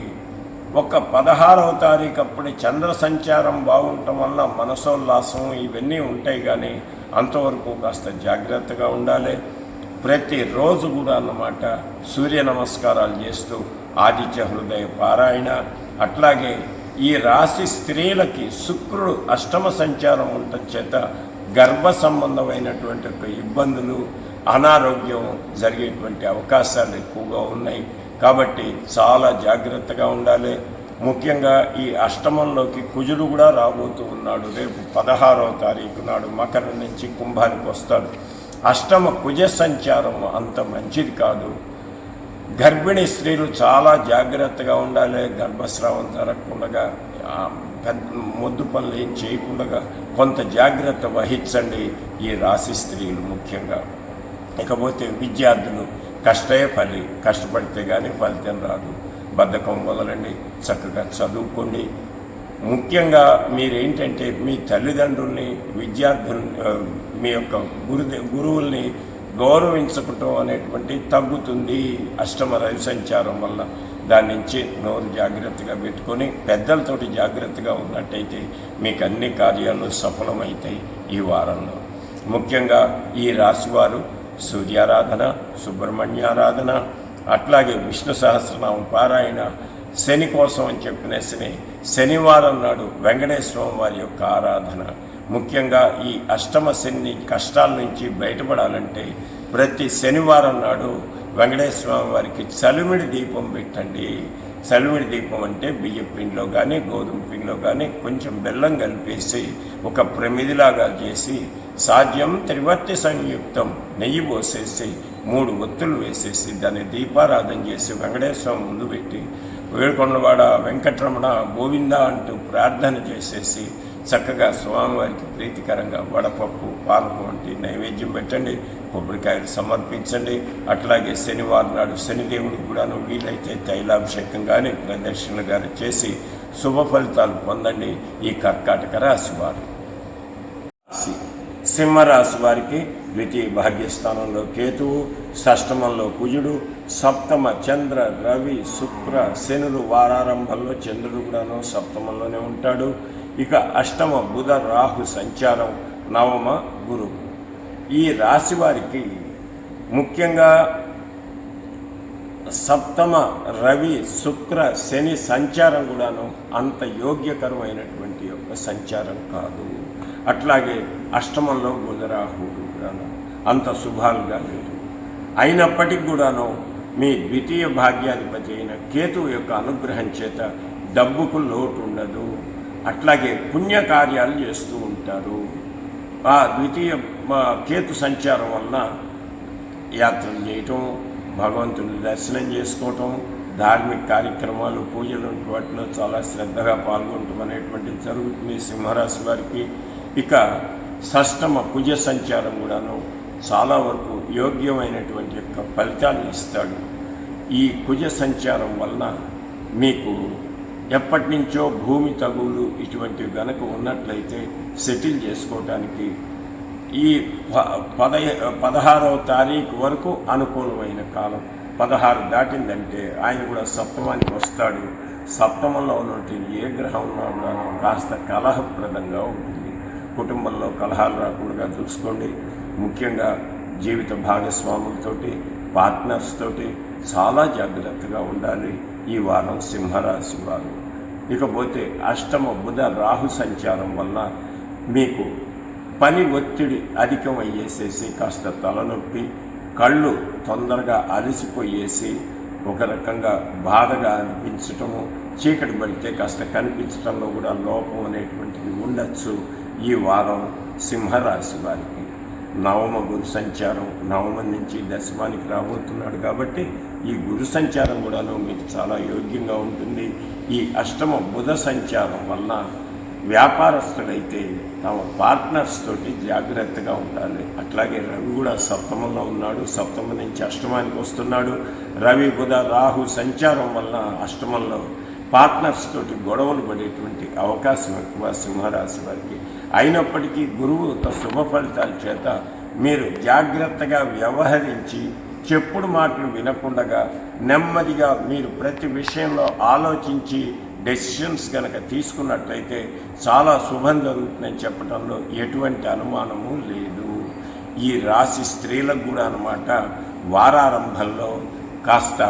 ఒక 16వ తారీఖు అప్పుడు చంద్ర సంచారం బాగుండటం వల్ల మనసోల్లాసం ఇవన్నీ ఉంటాయి, కానీ అంతవరకు కాస్త జాగ్రత్తగా ఉండాలి. ప్రతిరోజు కూడా అన్నమాట సూర్య నమస్కారాలు చేస్తూ ఆదిత్య హృదయ పారాయణ. అట్లాగే ఈ రాశి స్త్రీలకి శుక్రుడు అష్టమ సంచారం ఉండటం చేత గర్భ సంబంధమైనటువంటి ఇబ్బందులు, అనారోగ్యం జరిగేటువంటి అవకాశాలు ఎక్కువగా ఉన్నాయి. కాబట్టి చాలా జాగ్రత్తగా ఉండాలి. ముఖ్యంగా ఈ అష్టమంలోకి కుజుడు కూడా రాబోతూ ఉన్నాడు. రేపు 16వ తారీఖు నాడు మకరం నుంచి కుంభానికి వస్తాడు. అష్టమ కుజ సంచారం అంత మంచిది కాదు. గర్భిణీ స్త్రీలు చాలా జాగ్రత్తగా ఉండాలి. గర్భస్రావం జరగకుండా మొద్దు పనులు ఏం చేయకుండా కొంత జాగ్రత్త వహించండి ఈ రాశి స్త్రీలు ముఖ్యంగా. ఇకపోతే విద్యార్థులు కష్టపడితే కానీ ఫలితం రాదు. బద్ధకం వదలండి, చక్కగా చదువుకోండి. ముఖ్యంగా మీరేంటంటే మీ తల్లిదండ్రుల్ని, విద్యార్థుల్ని, మీ యొక్క గురువుల్ని గౌరవించటం అనేటువంటి తగ్గుతుంది అష్టమ రవి సంచారం వల్ల. దాని నుంచి నోరు జాగ్రత్తగా పెట్టుకొని పెద్దలతోటి జాగ్రత్తగా ఉన్నట్టయితే మీకు అన్ని కార్యాలు సఫలమవుతాయి ఈ వారంలో. ముఖ్యంగా ఈ రాశివారు సూర్యారాధన, సుబ్రహ్మణ్యారాధన, అట్లాగే విష్ణు సహస్రనామ పారాయణ, శని కోసం అని చెప్పినేసి శనివారం నాడు వెంకటేశ్వర వారి యొక్క ఆరాధన. ముఖ్యంగా ఈ అష్టమ శని కష్టాల నుంచి బయటపడాలంటే ప్రతి శనివారం నాడు వెంకటేశ్వర వారికి చలిమిడి దీపం పెట్టండి. చలిమిడి దీపం అంటే బియ్యం పిండిలో కానీ గోధుమ పిండిలో కానీ కొంచెం బెల్లం కలిపేసి ఒక ప్రమిదిలాగా చేసి సాధ్యం త్రివర్తి సంయుక్తం నెయ్యి పోసేసి 3 ఒత్తులు వేసేసి దాన్ని దీపారాధన చేసి వెంకటేశ్వరం ముందు పెట్టి వేడుకొండవాడ వెంకటరమణ గోవింద అంటూ ప్రార్థన చేసేసి చక్కగా స్వామివారికి ప్రీతికరంగా వడపప్పు, పానకం వంటి నైవేద్యం పెట్టండి. కొబ్బరికాయలు సమర్పించండి. అట్లాగే శనివారం నాడు శనిదేవుడికి కూడాను వీలైతే తైలాభిషేకం కానీ ప్రదక్షిణలు కానీ చేసి శుభ ఫలితాలు పొందండి ఈ కర్కాటక రాశి వారు. సింహరాశి వారికి ద్వితీయ భాగ్యస్థానంలో కేతువు, షష్టమంలో కుజుడు, సప్తమ చంద్ర, రవి, శుక్ర, శనులు వారారంభంలో చంద్రుడు కూడాను సప్తమంలోనే ఉంటాడు. ఇక అష్టమ బుధ రాహు సంచారం, నవమ గురువు. ఈ రాశి వారికి ముఖ్యంగా సప్తమ రవి శుక్ర శని సంచారం కూడాను అంత యోగ్యకరమైనటువంటి యొక్క సంచారం కాదు. అట్లాగే అష్టమంలో బుధరాహుడు కూడాను అంత శుభాలుగా లేదు. అయినప్పటికీ కూడాను మీ ద్వితీయ భాగ్యాధిపతి అయిన కేతువు యొక్క అనుగ్రహం చేత డబ్బుకు లోటు ఉండదు. అట్లాగే పుణ్యకార్యాలు చేస్తూ ఉంటారు. ఆ ద్వితీయ కేతు సంచారం వలన యాత్రలు చేయటం, భగవంతుని దర్శనం చేసుకోవటం, ధార్మిక కార్యక్రమాలు, పూజలు వాటిలో చాలా శ్రద్ధగా పాల్గొనటం అనేటువంటిది జరుగుతుంది సింహరాశి వారికి. ఇక షష్టమ కుజ సంచారం కూడాను చాలా వరకు యోగ్యమైనటువంటి యొక్క ఫలితాన్ని ఇస్తాడు. ఈ కుజ సంచారం వలన మీకు ఎప్పటి నుంచో భూమి తగులు ఇటువంటివి గనక ఉన్నట్లయితే సెటిల్ చేసుకోవటానికి ఈ 16వ తారీఖు వరకు అనుకూలమైన కాలం. 16 దాటిందంటే ఆయన కూడా సప్తమానికి వస్తాడు. సప్తమంలో ఉన్నటువంటి ఏ గ్రహం ఉన్నా కూడా కాస్త కలహప్రదంగా ఉంటుంది. కుటుంబంలో కలహాలు రాకుండా చూసుకోండి. ముఖ్యంగా జీవిత భాగస్వాములతోటి, పార్ట్నర్స్ తోటి చాలా జాగ్రత్తగా ఉండాలి ఈ వారం సింహరాశి వారు. ఇకపోతే అష్టమ బుధ రాహు సంచారం వల్ల మీకు పని ఒత్తిడి అధికమయ్యేసేసి కాస్త తలనొప్పి, కళ్ళు తొందరగా అలసిపోయేసి ఒక రకంగా బాధగా అనిపించటము, చీకటి పడితే కాస్త కనిపించడంలో కూడా లోపం అనేటువంటిది ఉండొచ్చు ఈ వారం సింహరాశి వారికి. నవమ గురు సంచారం, నవమం నుంచి దశమానికి రాబోతున్నాడు కాబట్టి ఈ గురు సంచారం కూడాను మీకు చాలా యోగ్యంగా ఉంటుంది. ఈ అష్టమ బుధ సంచారం వలన వ్యాపారస్తులైతే తమ పార్ట్నర్స్ తోటి జాగ్రత్తగా ఉండాలి. అట్లాగే రవి కూడా సప్తమంలో ఉన్నాడు, సప్తమం నుంచి అష్టమానికి వస్తున్నాడు. రవి బుధ రాహు సంచారం వలన అష్టమంలో పార్ట్నర్స్ తోటి గొడవలు పడేటువంటి అవకాశం ఎక్కువ సింహరాశి వారికి. అయినప్పటికీ గురువు శుభ ఫలితాల చేత మీరు జాగ్రత్తగా వ్యవహరించి చెప్పుడు మాటలు వినకుండా నెమ్మదిగా మీరు ప్రతి విషయంలో ఆలోచించి డెసిషన్స్ కనుక తీసుకున్నట్లయితే చాలా శుభం జరుగుతుందని చెప్పడంలో ఎటువంటి అనుమానము లేదు. ఈ రాశి స్త్రీలకు కూడా అన్నమాట వారారంభంలో కాస్త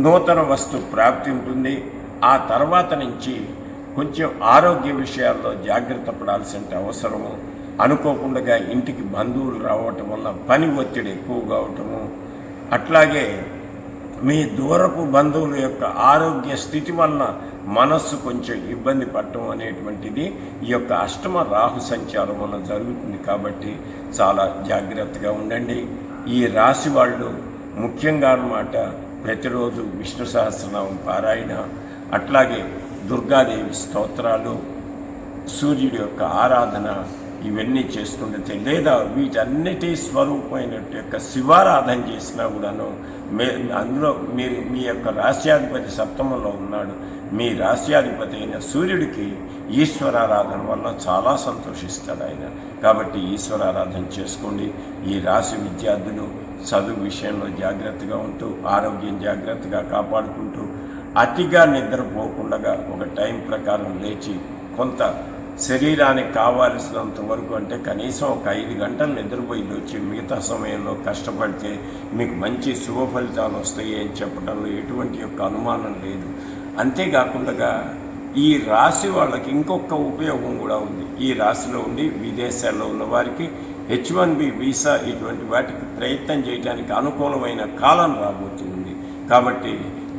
నూతన వస్తు ప్రాప్తి ఉంటుంది. ఆ తర్వాత నుంచి కొంచెం ఆరోగ్య విషయాల్లో జాగ్రత్త పడాల్సిన అవసరము, అనుకోకుండా ఇంటికి బంధువులు రావటం వల్ల పని ఒత్తిడి ఎక్కువ కావటము, అట్లాగే మీ దూరపు బంధువుల యొక్క ఆరోగ్య స్థితి వలన మనస్సు కొంచెం ఇబ్బంది పడటం అనేటువంటిది ఈ యొక్క అష్టమ రాహు సంచారం వల్ల జరుగుతుంది. కాబట్టి చాలా జాగ్రత్తగా ఉండండి. ఈ రాశి వాళ్ళు ముఖ్యంగా అన్నమాట ప్రతిరోజు విష్ణు సహస్రనామం పారాయణ, అట్లాగే దుర్గాదేవి స్తోత్రాలు, సూర్యుడి యొక్క ఆరాధన ఇవన్నీ చేసుకుంటే, లేదా వీటన్నిటి స్వరూపమైన యొక్క శివారాధన చేసినా కూడాను అందులో మీరు మీ యొక్క రాశ్యాధిపతి సప్తమంలో ఉన్నాడు. మీ రాశ్యాధిపతి అయిన సూర్యుడికి ఈశ్వరారాధన వల్ల చాలా సంతోషిస్తాడు ఆయన. కాబట్టి ఈశ్వరారాధన చేసుకోండి. ఈ రాశి విద్యార్థులు చదువు విషయంలో జాగ్రత్తగా ఉంటూ, ఆరోగ్యం జాగ్రత్తగా కాపాడుకుంటూ, అతిగా నిద్రపోకుండా ఒక టైం ప్రకారం లేచి కొంత శరీరానికి కావాల్సినంత వరకు అంటే కనీసం ఒక 5 గంటలు నిద్రపోయి వచ్చి మిగతా సమయంలో కష్టపడితే మీకు మంచి శుభ ఫలితాలు వస్తాయి అని చెప్పడంలో ఎటువంటి యొక్క అనుమానం లేదు. అంతేకాకుండా ఈ రాశి వాళ్ళకి ఇంకొక ఉపయోగం కూడా ఉంది. ఈ రాశిలో ఉండి విదేశాల్లో ఉన్న వారికి H1B వీసా ఇటువంటి వాటికి ప్రయత్నం చేయడానికి అనుకూలమైన కాలం రాబోతుంది. కాబట్టి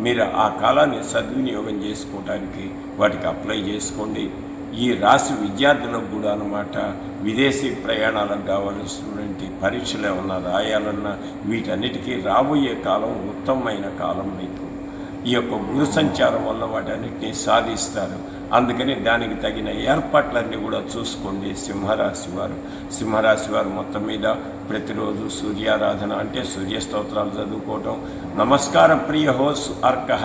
మీరు ఆ కాలాన్ని సద్వినియోగం చేసుకోవడానికి వాటికి అప్లై చేసుకోండి. ఈ రాశి విద్యార్థులకు కూడా అన్నమాట విదేశీ ప్రయాణాలకు కావాల్సినటువంటి పరీక్షలు ఏమన్నా రాయాలన్నా వీటన్నిటికీ రాబోయే కాలం ఉత్తమమైన కాలం. మీకు ఈ యొక్క గురు సంచారం వల్ల వాటన్నిటినీ సాధిస్తారు. అందుకని దానికి తగిన ఏర్పాట్లన్నీ కూడా చూసుకోండి సింహరాశి వారు మొత్తం మీద ప్రతిరోజు సూర్యారాధన అంటే సూర్యస్తోత్రాలు చదువుకోవటం, నమస్కారం ప్రియ హోస్ అర్కహ,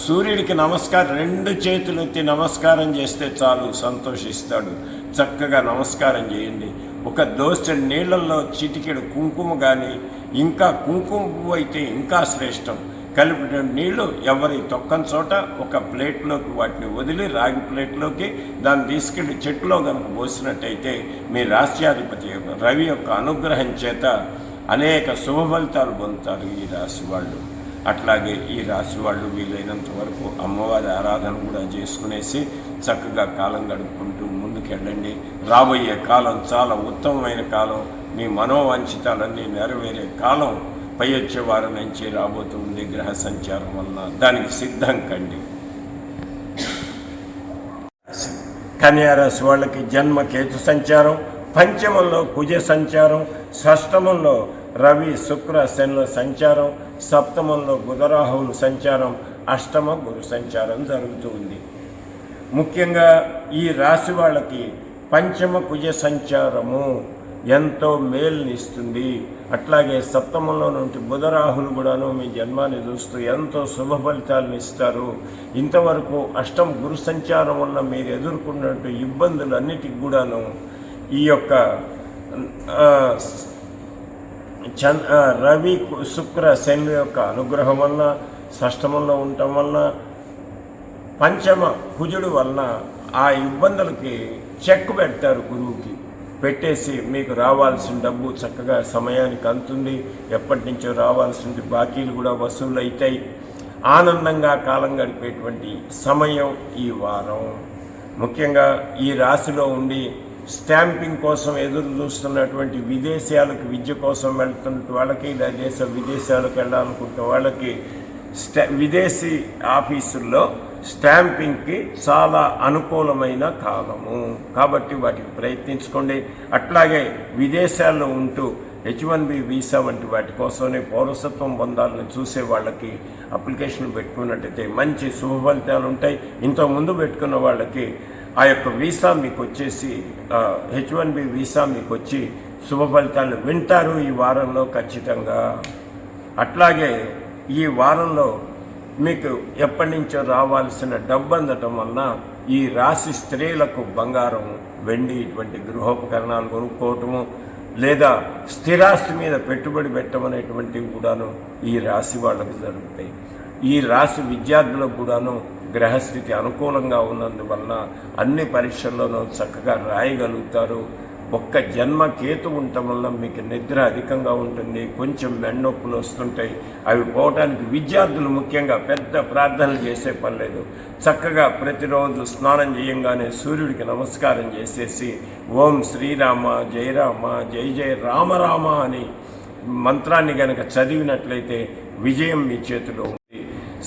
సూర్యుడికి నమస్కారం 2 చేతులు ఎత్తి నమస్కారం చేస్తే చాలు సంతోషిస్తాడు. చక్కగా నమస్కారం చేయండి. ఒక దోసెడు నీళ్ళల్లో చిటికెడు కుంకుమ కానీ, ఇంకా కుంకుమ పువ్వు అయితే ఇంకా శ్రేష్టం, కలిపిన నీళ్లు ఎవరి తొక్కని చోట ఒక ప్లేట్లోకి వాటిని వదిలి, రాగి ప్లేట్లోకి దాన్ని తీసుకెళ్లి చెట్టులో కనుక పోసినట్టయితే మీ రాశ్యాధిపతి రవి యొక్క అనుగ్రహం చేత అనేక శుభ ఫలితాలు పొందుతారు ఈ రాశి వాళ్ళు. అట్లాగే ఈ రాశి వాళ్ళు వీలైనంత వరకు అమ్మవారి ఆరాధన కూడా చేసుకునేసి చక్కగా కాలం గడుపుకుంటూ ముందుకెళ్ళండి. రాబోయే కాలం చాలా ఉత్తమమైన కాలం. మీ మనోవంచితాలన్నీ నెరవేరే కాలం పై వచ్చే వారం నుంచి రాబోతుంది గ్రహ సంచారం వలన. దానికి సిద్ధం కండి. కన్యారాశి వాళ్ళకి జన్మ కేతు సంచారం, పంచమంలో కుజ సంచారం, షష్టమంలో రవి శుక్ర శనుల సంచారం, సప్తమంలో బుధరాహువుల సంచారం, అష్టమ గురు సంచారం జరుగుతూ ఉంది. ముఖ్యంగా ఈ రాశి వాళ్ళకి పంచమ కుజ సంచారము ఎంతో మేలునిస్తుంది. అట్లాగే సప్తమంలో నుండి బుధరాహులు కూడాను మీ జన్మాన్ని చూస్తూ ఎంతో శుభ ఫలితాలను ఇస్తారు. ఇంతవరకు అష్టమ గురు సంచారం వల్ల మీరు ఎదుర్కొన్నట్టు ఇబ్బందులన్నిటికి కూడాను ఈ యొక్క రవి శుక్ర శని యొక్క అనుగ్రహం వలన, షష్టమంలో ఉండటం వలన, పంచమ కుజుడు వలన ఆ ఇబ్బందులకి చెక్ పెడతారు. గురువుకి పెట్టేసి మీకు రావాల్సిన డబ్బు చక్కగా సమయానికి అందుతుంది. ఎప్పటి నుంచో రావాల్సిన బాకీలు కూడా వసూలు అవుతాయి. ఆనందంగా కాలం గడిపేటువంటి సమయం ఈ వారం. ముఖ్యంగా ఈ రాశిలో ఉండి స్టాంపింగ్ కోసం ఎదురు చూస్తున్నటువంటి విదేశాలకు విద్య కోసం వెళ్తున్న వాళ్ళకి, దేశ విదేశాలకు వెళ్ళాలనుకుంటున్న వాళ్ళకి విదేశీ ఆఫీసుల్లో స్టాంపింగ్కి చాలా అనుకూలమైన కాలము. కాబట్టి వాటికి ప్రయత్నించుకోండి. అట్లాగే విదేశాల్లో ఉంటూ H1B వీసా వంటి వాటి కోసమే పౌరసత్వం పొందాలని చూసే వాళ్ళకి అప్లికేషన్ పెట్టుకున్నట్టయితే మంచి శుభ ఫలితాలు ఉంటాయి. ఇంతకుముందు పెట్టుకున్న వాళ్ళకి ఆ యొక్క వీసా మీకు వచ్చేసి H1B వీసా మీకు వచ్చి శుభ ఫలితాలు వింటారు ఈ వారంలో ఖచ్చితంగా. అట్లాగే ఈ వారంలో మీకు ఎప్పటి నుంచో రావాల్సిన డబ్బు అందటం వలన ఈ రాశి స్త్రీలకు బంగారం, వెండి ఇటువంటి గృహోపకరణాలు కొనుక్కోవటము, లేదా స్థిరాస్తి మీద పెట్టుబడి పెట్టమనేటువంటివి కూడాను ఈ రాశి వాళ్ళకు జరుగుతాయి. ఈ రాశి విద్యార్థులకు కూడాను గ్రహస్థితి అనుకూలంగా ఉన్నందువలన అన్ని పరీక్షల్లోనూ చక్కగా రాయగలుగుతారు. ఒక్క జన్మ కేతు ఉండటం వల్ల మీకు నిద్ర అధికంగా ఉంటుంది. కొంచెం మెన్నొప్పులు వస్తుంటాయి. అవి పోవటానికి విద్యార్థులు ముఖ్యంగా పెద్ద ప్రార్థనలు చేసే పని లేదు. చక్కగా ప్రతిరోజు స్నానం చేయంగానే సూర్యుడికి నమస్కారం చేసేసి ఓం శ్రీరామ జయ రామ జయ జయ రామ రామ అని మంత్రాన్ని కనుక చదివినట్లయితే విజయం మీ చేతిలో ఉంది.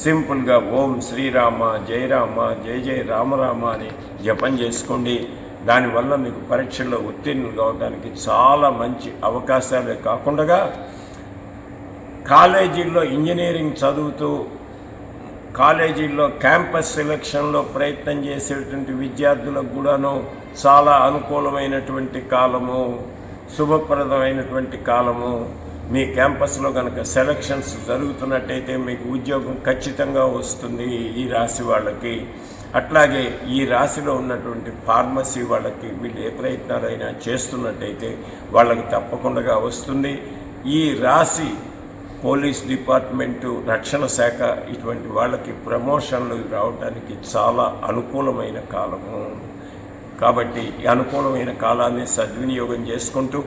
సింపుల్గా ఓం శ్రీరామ జయ రామ జయ జయ రామ రామ అని జపం చేసుకోండి. దానివల్ల మీకు పరీక్షల్లో ఉత్తీర్ణులు కావడానికి చాలా మంచి అవకాశాలే కాకుండా కాలేజీల్లో ఇంజనీరింగ్ చదువుతూ కాలేజీల్లో క్యాంపస్ సెలక్షన్లో ప్రయత్నం చేసేటువంటి విద్యార్థులకు కూడాను చాలా అనుకూలమైనటువంటి కాలము, శుభప్రదమైనటువంటి కాలము. మీ క్యాంపస్లో కనుక సెలక్షన్స్ జరుగుతున్నట్టయితే మీకు ఉద్యోగం ఖచ్చితంగా వస్తుంది ఈ రాశి వాళ్ళకి. అట్లాగే ఈ రాశిలో ఉన్నటువంటి ఫార్మసీ వాళ్ళకి వీళ్ళు ఏ ప్రయత్నాలైనా చేస్తున్నట్టయితే వాళ్ళకి తప్పకుండా వస్తుంది. ఈ రాశి పోలీస్ డిపార్ట్మెంటు, రక్షణ శాఖ ఇటువంటి వాళ్ళకి ప్రమోషన్లు రావడానికి చాలా అనుకూలమైన కాలము. కాబట్టి ఈ అనుకూలమైన కాలాన్ని సద్వినియోగం చేసుకుంటూ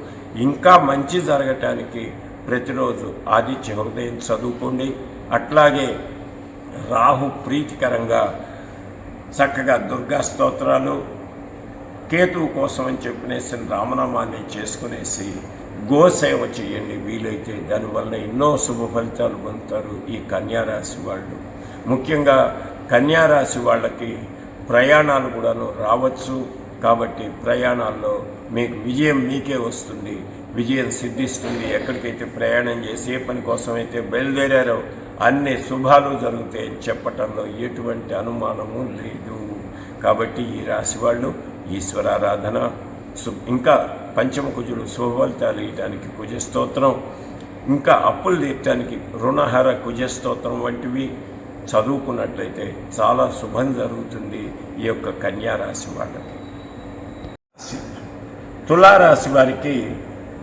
ఇంకా మంచి జరగటానికి ప్రతిరోజు ఆదిత్య హృదయం చదువుకోండి. అట్లాగే రాహు ప్రీతికరంగా చక్కగా దుర్గా స్తోత్రాలు, కేతువు కోసం అని చెప్పినేసిన రామనామాన్ని చేసుకునేసి గోసేవ చేయండి వీలైతే. దానివల్ల ఎన్నో శుభ ఫలితాలు పొందుతారు ఈ కన్యారాశి వాళ్ళు. ముఖ్యంగా కన్యారాశి వాళ్ళకి ప్రయాణాలు కూడాను రావచ్చు. కాబట్టి ప్రయాణాల్లో మీకు విజయం మీకే వస్తుంది, విజయం సిద్ధిస్తుంది. ఎక్కడికైతే ప్రయాణం చేసి ఏ పని కోసమైతే బయలుదేరారో అన్ని శుభాలు జరుగుతాయని చెప్పటంలో ఎటువంటి అనుమానము లేదు. కాబట్టి ఈ రాశి వాళ్ళు ఈశ్వరారాధన, ఇంకా పంచమ కుజులు శుభఫలితాలు ఇయటానికి కుజస్తోత్రం, ఇంకా అప్పులు తీర్చడానికి రుణహర కుజస్తోత్రం వంటివి చదువుకున్నట్లయితే చాలా శుభం జరుగుతుంది ఈ యొక్క కన్యారాశి వాళ్ళకి. తులారాశి వారికి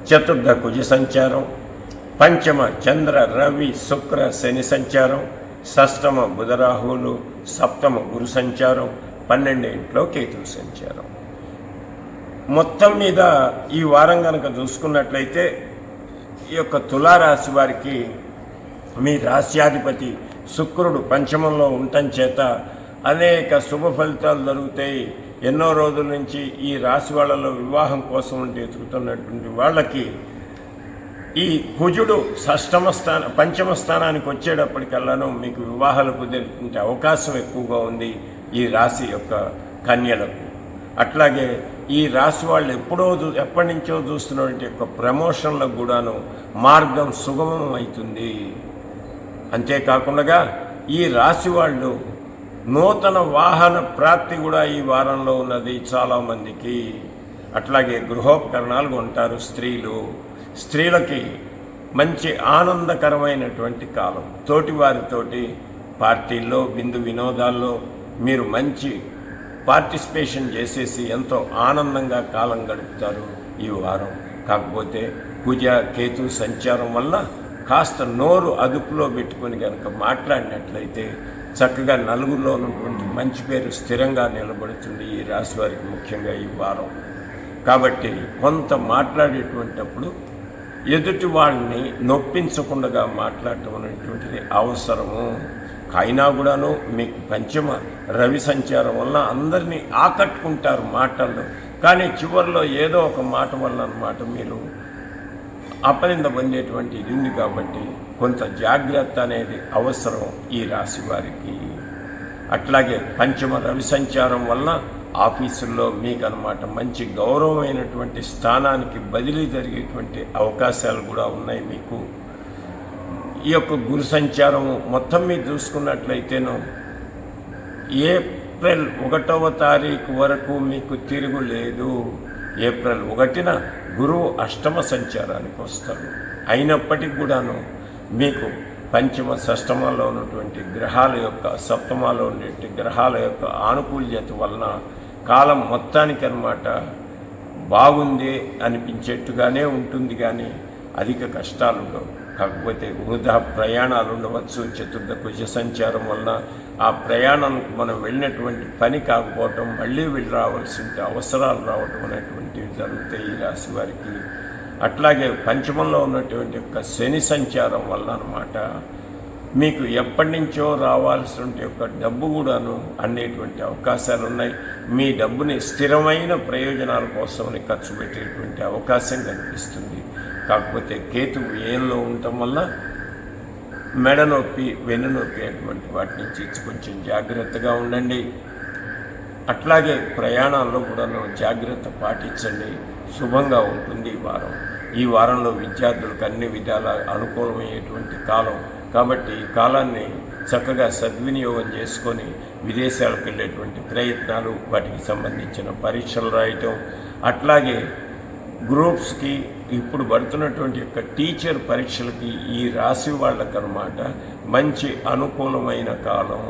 చతుర్థ కుజ సంచారం, పంచమ చంద్ర రవి శుక్ర శని సంచారం, షష్టమ బుధరాహువులు, సప్తమ గురు సంచారం, 12 ఇంట్లో కేతువు సంచారం. మొత్తం మీద ఈ వారం కనుక చూసుకున్నట్లయితే ఈ యొక్క తులారాశి వారికి మీ రాశ్యాధిపతి శుక్రుడు పంచమంలో ఉండటం చేత అనేక శుభ ఫలితాలు జరుగుతాయి. ఎన్నో రోజుల నుంచి ఈ రాశి వాళ్ళలో వివాహం కోసం ఎదుగుతున్నటువంటి వాళ్ళకి ఈ కుజుడు పంచమ స్థానానికి వచ్చేటప్పటికల్లాను మీకు వివాహాలు కుదిరే అవకాశం ఎక్కువగా ఉంది ఈ రాశి యొక్క కన్యలకు. అట్లాగే ఈ రాశి వాళ్ళు ఎప్పటి నుంచో చూస్తున్నటువంటి యొక్క ప్రమోషన్లకు కూడాను మార్గం సుగమం అవుతుంది. అంతేకాకుండా ఈ రాశి వాళ్ళు నూతన వాహన ప్రాప్తి కూడా ఈ వారంలో ఉన్నది చాలామందికి. అట్లాగే గృహోపకరణాలు కొంటారు స్త్రీలకి మంచి ఆనందకరమైనటువంటి కాలం. తోటివారితోటి పార్టీల్లో విందు వినోదాల్లో మీరు మంచి పార్టిసిపేషన్ చేసేసి ఎంతో ఆనందంగా కాలం గడుపుతారు ఈ వారం. కాకపోతే కుజ కేతు సంచారం వల్ల కాస్త నోరు అదుపులో పెట్టుకొని కనుక మాట్లాడినట్లయితే చక్కగా నలుగురిలో ఉన్నటువంటి మంచి పేరు స్థిరంగా నిలబడుతుంది ఈ రాశి వారికి, ముఖ్యంగా ఈ వారం. కాబట్టి కొంత మాట్లాడేటువంటిప్పుడు ఎదుటి వాళ్ళని నొప్పించకుండా మాట్లాడటం అనేటువంటిది అవసరము. అయినా కూడాను మీకు పంచమ రవి సంచారం వల్ల అందరినీ ఆకట్టుకుంటారు మాటల్లో, కానీ చివరిలో ఏదో ఒక మాట వల్ల అన్నమాట మీరు అపనింద పొందేటువంటి ఇది ఉంది. కాబట్టి కొంత జాగ్రత్త అనేది అవసరం ఈ రాశి వారికి. అట్లాగే పంచమ రవి సంచారం వల్ల ఆఫీసుల్లో మీకు అన్నమాట మంచి గౌరవమైనటువంటి స్థానానికి బదిలీ జరిగేటువంటి అవకాశాలు కూడా ఉన్నాయి మీకు. ఈ యొక్క గురు సంచారం మొత్తం మీద చూసుకున్నట్లయితేను ఏప్రిల్ 1వ తారీఖు వరకు మీకు తిరుగులేదు. ఏప్రిల్ 1న గురువు అష్టమ సంచారానికి వస్తాడు. అయినప్పటికీ కూడాను మీకు పంచమ షష్టమాల్లో ఉన్నటువంటి గ్రహాల యొక్క సప్తమాలో ఉన్నటువంటి గ్రహాల యొక్క ఆనుకూల్యత వలన కాలం మొత్తానికి అన్నమాట బాగుంది అనిపించేట్టుగానే ఉంటుంది, కానీ అధిక కష్టాలు ఉండవు. కాకపోతే వృధా ప్రయాణాలు ఉండవచ్చు. చతుర్థ కుజ సంచారం వలన ఆ ప్రయాణానికి మనం వెళ్ళినటువంటి పని కాకపోవటం, మళ్ళీ వెళ్ళి రావాల్సి ఉంటే అవసరాలు రావటం అనేటువంటివి జరుగుతాయి ఈ రాశి వారికి. అట్లాగే పంచమంలో ఉన్నటువంటి యొక్క శని సంచారం వల్ల అన్నమాట మీకు ఎప్పటి నుంచో రావాల్సిన యొక్క డబ్బు కూడాను అనేటువంటి అవకాశాలు ఉన్నాయి. మీ డబ్బుని స్థిరమైన ప్రయోజనాల కోసమని ఖర్చు పెట్టేటువంటి అవకాశం కనిపిస్తుంది. కాకపోతే కేతువు ఏళ్ళలో ఉండటం వల్ల మెడ నొప్పి, వెన్ను నొప్పి అటువంటి వాటి నుంచి కొంచెం జాగ్రత్తగా ఉండండి. అట్లాగే ప్రయాణాల్లో కూడాను జాగ్రత్త పాటించండి. శుభంగా ఉంటుంది ఈ వారం. ఈ వారంలో విద్యార్థులకు అన్ని విధాల అనుకూలమయ్యేటువంటి కాలం. కాబట్టి ఈ కాలాన్ని చక్కగా సద్వినియోగం చేసుకొని విదేశాలకు వెళ్ళేటువంటి ప్రయత్నాలు, వాటికి సంబంధించిన పరీక్షలు రాయటం, అట్లాగే గ్రూప్స్కి ఇప్పుడు పడుతున్నటువంటి యొక్క టీచర్ పరీక్షలకి ఈ రాశి వాళ్ళకన్నమాట మంచి అనుకూలమైన కాలం.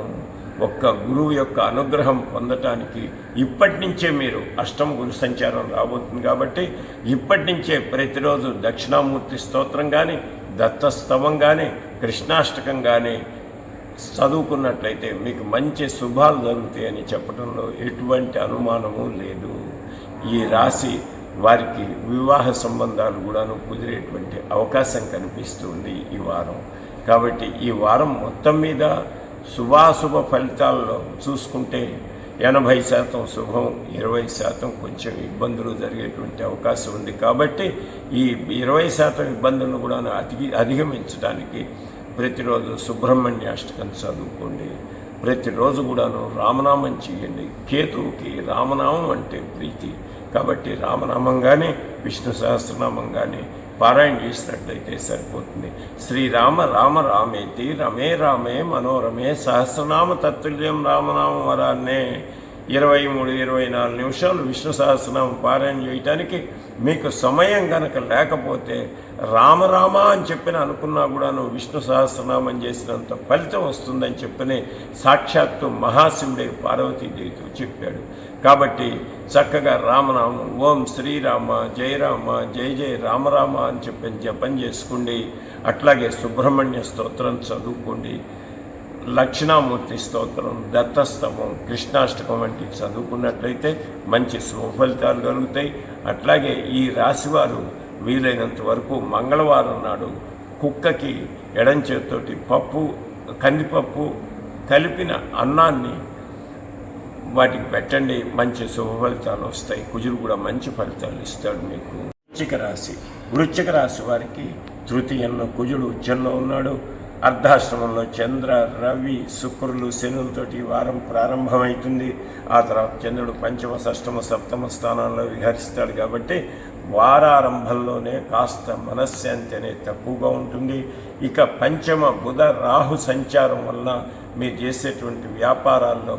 ఒక్క గురువు యొక్క అనుగ్రహం పొందటానికి ఇప్పటి నుంచే మీరు అష్టమ గురు సంచారం రాబోతుంది. కాబట్టి ఇప్పటి నుంచే ప్రతిరోజు దక్షిణామూర్తి స్తోత్రం కానీ, దత్తస్తవం కానీ, కృష్ణాష్టకం కానీ చదువుకున్నట్లయితే మీకు మంచి శుభాలు జరుగుతాయని చెప్పడంలో ఎటువంటి అనుమానము లేదు. ఈ రాశి వారికి వివాహ సంబంధాలు కూడాను కుదిరేటువంటి అవకాశం కనిపిస్తుంది ఈ వారం. కాబట్టి ఈ వారం మొత్తం మీద శుభాశుభ ఫలితాల్లో చూసుకుంటే 80% శుభం, 20% కొంచెం ఇబ్బందులు జరిగేటువంటి అవకాశం ఉంది. కాబట్టి ఈ 20% ఇబ్బందులను కూడా అధిగమించడానికి ప్రతిరోజు సుబ్రహ్మణ్య అష్టకం చదువుకోండి. ప్రతిరోజు కూడాను రామనామం చేయండి. కేతువుకి రామనామం అంటే ప్రీతి. కాబట్టి రామనామం కానీ, విష్ణు సహస్రనామం కానీ పారాయణ చేసినట్లయితే సరిపోతుంది. శ్రీరామ రామ రామేతి రమే రామే మనోరమే సహస్రనామ తత్తుల్యం రామనామం వరాన్నే 23-24 నిమిషాలు విష్ణు సహస్రనామం పారాయణ చేయటానికి మీకు సమయం కనుక లేకపోతే రామరామ అని చెప్పిన అనుకున్నా కూడా నువ్వు విష్ణు సహస్రనామం చేసినంత ఫలితం వస్తుందని చెప్పని సాక్షాత్తు మహాశివుడే పార్వతీదేవితో చెప్పాడు. కాబట్టి చక్కగా రామనామం ఓం శ్రీరామ జయ రామ జయ జయ రామరామ అని చెప్పని జపం చేసుకోండి. అట్లాగే సుబ్రహ్మణ్య స్తోత్రం చదువుకోండి, లక్షణామూర్తి స్తోత్రం, దత్తస్తవం, కృష్ణాష్టకం వంటివి చదువుకున్నట్లయితే మంచి శుభఫలితాలు కలుగుతాయి. అట్లాగే ఈ రాశివారు వీలైనంత వరకు మంగళవారం నాడు కుక్కకి ఎడం చేతితోటి కందిపప్పు కలిపిన అన్నాన్ని వాటికి పెట్టండి, మంచి శుభ ఫలితాలు వస్తాయి. కుజుడు కూడా మంచి ఫలితాలు ఇస్తాడు మీకు. వృశ్చిక రాశి వారికి తృతీయంలో కుజుడు ఉచ్చంలో ఉన్నాడు. అర్ధాశ్రమంలో చంద్ర, రవి, శుక్రులు, శనులతోటి వారం ప్రారంభమవుతుంది. ఆ తర్వాత చంద్రుడు పంచమ, షష్టమ, సప్తమ స్థానాల్లో విహరిస్తాడు. కాబట్టి వారారంభంలోనే కాస్త మనశ్శాంతి అనేది తక్కువగా ఉంటుంది. ఇక పంచమ బుధ రాహు సంచారం వలన మీరు చేసేటువంటి వ్యాపారాల్లో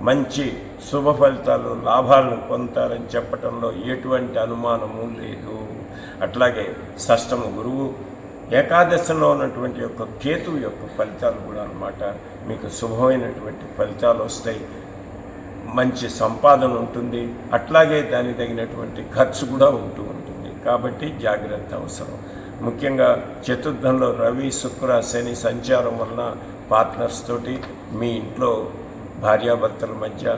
మంచి శుభ ఫలితాలు, లాభాలను పొందుతారని చెప్పటంలో ఎటువంటి అనుమానము లేదు. అట్లాగే షష్టమ గురువు, ఏకాదశంలో ఉన్నటువంటి యొక్క కేతువు యొక్క ఫలితాలు కూడా అన్నమాట మీకు శుభమైనటువంటి ఫలితాలు వస్తాయి. మంచి సంపాదన ఉంటుంది. అట్లాగే దానికి తగినటువంటి ఖర్చు కూడా ఉంటుంది. కాబట్టి జాగ్రత్త అవసరం. ముఖ్యంగా చతుర్థంలో రవి, శుక్ర, శని సంచారం వలన పార్ట్నర్స్ తోటి మీ ఇంట్లో భార్యాభర్తల మధ్య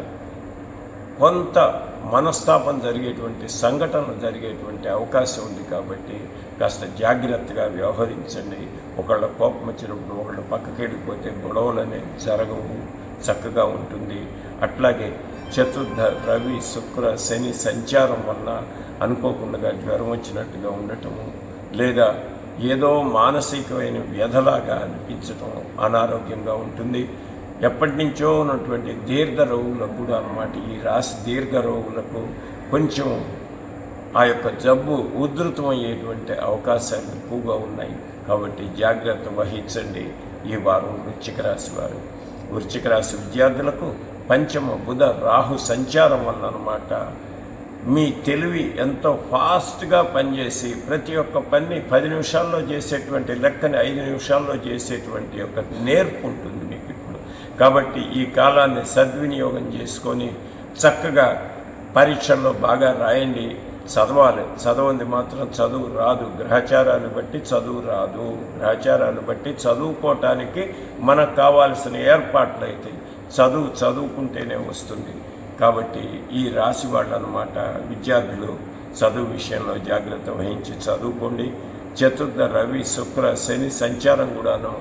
కొంత మనస్తాపం జరిగేటువంటి సంఘటనలు జరిగేటువంటి అవకాశం ఉంది. కాబట్టి కాస్త జాగ్రత్తగా వ్యవహరించండి. ఒకళ్ళ కోపం వచ్చినప్పుడు ఒకళ్ళ పక్కకి వెళ్ళిపోతే గొడవలు అనేవి జరగవు, చక్కగా ఉంటుంది. అట్లాగే చతుర్థ రవి, శుక్ర, శని సంచారం వలన అనుకోకుండా జ్వరం వచ్చినట్టుగా ఉండటము, లేదా ఏదో మానసికమైన వ్యధలాగా అనిపించటం, అనారోగ్యంగా ఉంటుంది. ఎప్పటి నుంచో ఉన్నటువంటి దీర్ఘ రోగులకు కూడా అన్నమాట ఈ రాశి దీర్ఘ రోగులకు కొంచెం ఆ యొక్క జబ్బు ఉధృతమయ్యేటువంటి అవకాశాలు ఎక్కువగా ఉన్నాయి. కాబట్టి జాగ్రత్త వహించండి. ఈ వారం వృశ్చిక రాశి వారు, వృశ్చిక రాశి విద్యార్థులకు పంచమ బుధ రాహు సంచారం వల్ల అన్నమాట మీ తెలివి ఎంతో ఫాస్ట్గా పనిచేసి ప్రతి ఒక్క పని 10 నిమిషాల్లో చేసేటువంటి లెక్కని 5 నిమిషాల్లో చేసేటువంటి ఒక నేర్పు ఉంటుంది మీకు ఇప్పుడు. కాబట్టి ఈ కాలాన్ని సద్వినియోగం చేసుకొని చక్కగా పరీక్షల్లో బాగా రాయండి. చదవాలి. చదవంది మాత్రం చదువు రాదు. గ్రహచారాన్ని బట్టి చదువు రాదు. గ్రహచారాన్ని బట్టి చదువుకోవటానికి మనకు కావాల్సిన ఏర్పాట్లు అయితే చదువుకుంటేనే వస్తుంది. కాబట్టి ఈ రాశి వాళ్ళు అన్నమాట విద్యార్థులు చదువు విషయంలో జాగ్రత్త వహించి చదువుకోండి. చతుర్థ రవి, శుక్ర, శని సంచారం కూడాను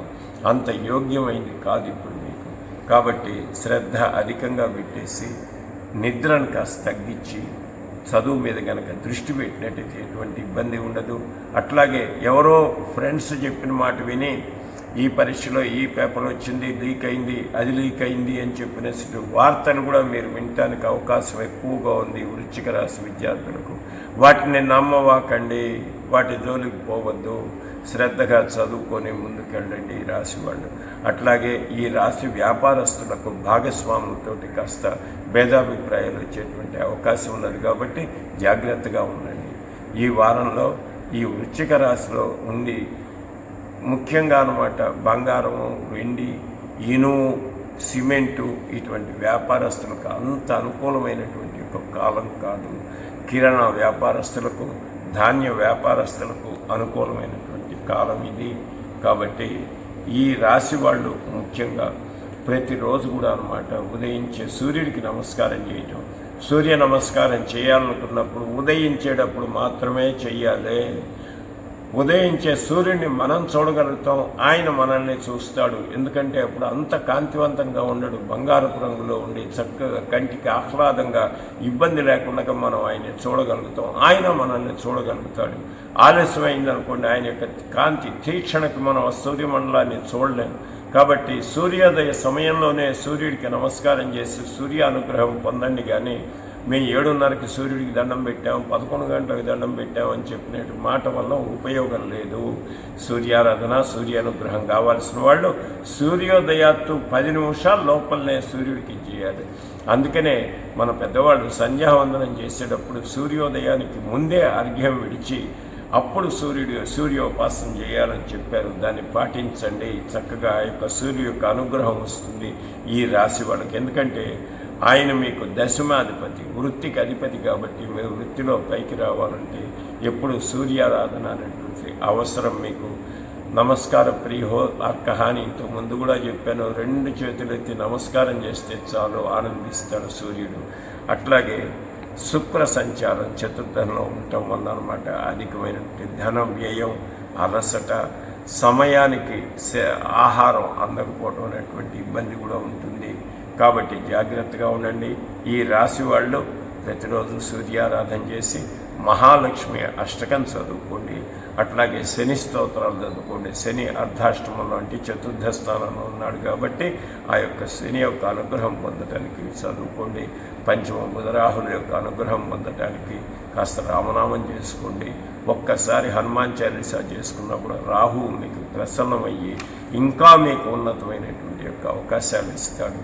అంత యోగ్యమైంది కాదు ఇప్పుడు మీకు. కాబట్టి శ్రద్ధ అధికంగా పెట్టేసి నిద్రను కాస్త తగ్గించి చదువు మీద కనుక దృష్టి పెట్టినట్టయితే ఎటువంటి ఇబ్బంది ఉండదు. అట్లాగే ఎవరో ఫ్రెండ్స్ చెప్పిన మాట విని ఈ పరీక్షలో ఈ పేపర్ వచ్చింది, లీక్ అయింది, అది లీక్ అయింది అని చెప్పిన వార్తలు కూడా మీరు వినటానికి అవకాశం ఎక్కువగా ఉంది వృశ్చిక రాశి విద్యార్థులకు. వాటిని నమ్మవాకండి, వాటి జోలికి పోవద్దు. శ్రద్ధగా చదువుకొని ముందుకెళ్ళండి ఈ రాశి వాళ్ళు. అట్లాగే ఈ రాశి వ్యాపారస్తులకు భాగస్వాములతోటి కాస్త భేదాభిప్రాయాలు వచ్చేటువంటి అవకాశం ఉన్నది. కాబట్టి జాగ్రత్తగా ఉండండి. ఈ వారంలో ఈ వృశ్చిక రాశిలో ఉండి ముఖ్యంగా అన్నమాట బంగారము, వెండి, ఇనుము, సిమెంటు ఇటువంటి వ్యాపారస్తులకు అంత అనుకూలమైనటువంటి ఒక కాలం కాదు. కిరాణా వ్యాపారస్తులకు, ధాన్య వ్యాపారస్తులకు అనుకూలమైనటువంటి కాలం ఇది. కాబట్టి ఈ రాశి వాళ్ళు ముఖ్యంగా ప్రతిరోజు కూడా అన్నమాట ఉదయించే సూర్యుడికి నమస్కారం చేయటం. సూర్య నమస్కారం చేయాలనుకున్నప్పుడు ఉదయించేటప్పుడు మాత్రమే చెయ్యాలి. ఉదయించే సూర్యుడిని మనం చూడగలుగుతాం, ఆయన మనల్ని చూస్తాడు. ఎందుకంటే అప్పుడు అంత కాంతివంతంగా ఉండడు, బంగారపు రంగులో ఉండి చక్కగా కంటికి ఆహ్లాదంగా ఇబ్బంది లేకుండా మనం ఆయన్ని చూడగలుగుతాం, ఆయన మనల్ని చూడగలుగుతాడు. ఆలస్యమైందనుకోండి ఆయన యొక్క కాంతి తీక్షణకి మనం సూర్యమండలాన్ని చూడలేము. కాబట్టి సూర్యోదయ సమయంలోనే సూర్యుడికి నమస్కారం చేసి సూర్య అనుగ్రహం పొందండి. కానీ మేము 7:30కి సూర్యుడికి దండం పెట్టాము, 11 గంటలకు దండం పెట్టాము అని చెప్పిన మాట వల్ల ఉపయోగం లేదు. సూర్యారాధన, సూర్యానుగ్రహం కావాల్సిన వాళ్ళు సూర్యోదయాత్తు 10 నిమిషాల లోపలనే సూర్యుడికి చేయాలి. అందుకనే మన పెద్దవాళ్ళు సంధ్యావందనం చేసేటప్పుడు సూర్యోదయానికి ముందే అర్ఘ్యం విడిచి అప్పుడు సూర్యోపాసన చేయాలని చెప్పారు. దాన్ని పాటించండి. చక్కగా ఆ యొక్క సూర్యు యొక్క అనుగ్రహం వస్తుంది ఈ రాశి వాళ్ళకి. ఎందుకంటే ఆయన మీకు దశమాధిపతి, వృత్తికి అధిపతి కాబట్టి మీరు వృత్తిలో పైకి రావాలంటే ఎప్పుడు సూర్యారాధన అనేటువంటి అవసరం మీకు. నమస్కార ప్రియో అర్కహాని ఇంత ముందు కూడా చెప్పాను. 2 చేతులు ఎత్తి నమస్కారం చేస్తే చాలు, ఆనందిస్తాడు సూర్యుడు. అట్లాగే శుక్ర సంచారం చతుర్థంలో ఉండటం వల్ల అనమాట అధికమైనటువంటి ధన వ్యయం, అలసట, సమయానికి ఆహారం అందకపోవడం అనేటువంటి ఇబ్బంది కూడా ఉంటుంది. కాబట్టి జాగ్రత్తగా ఉండండి. ఈ రాశి వాళ్ళు ప్రతిరోజు సూర్యారాధన చేసి మహాలక్ష్మి అష్టకం చదువుకోండి. అట్లాగే శని స్తోత్రాలు చదువుకోండి. శని అర్ధాష్టమంలో అంటే చతుర్థ స్థానంలో ఉన్నాడు కాబట్టి ఆ యొక్క శని యొక్క అనుగ్రహం పొందడానికి చదువుకోండి. పంచమ బుధరాహుల యొక్క అనుగ్రహం పొందడానికి కాస్త రామనామం చేసుకోండి. ఒక్కసారి హనుమాన్ చాలీసా చేసుకున్నప్పుడు రాహువు మీకు ప్రసన్నమయ్యి ఇంకా మీకు ఉన్నతమైనటువంటి యొక్క అవకాశాలు ఇస్తాడు.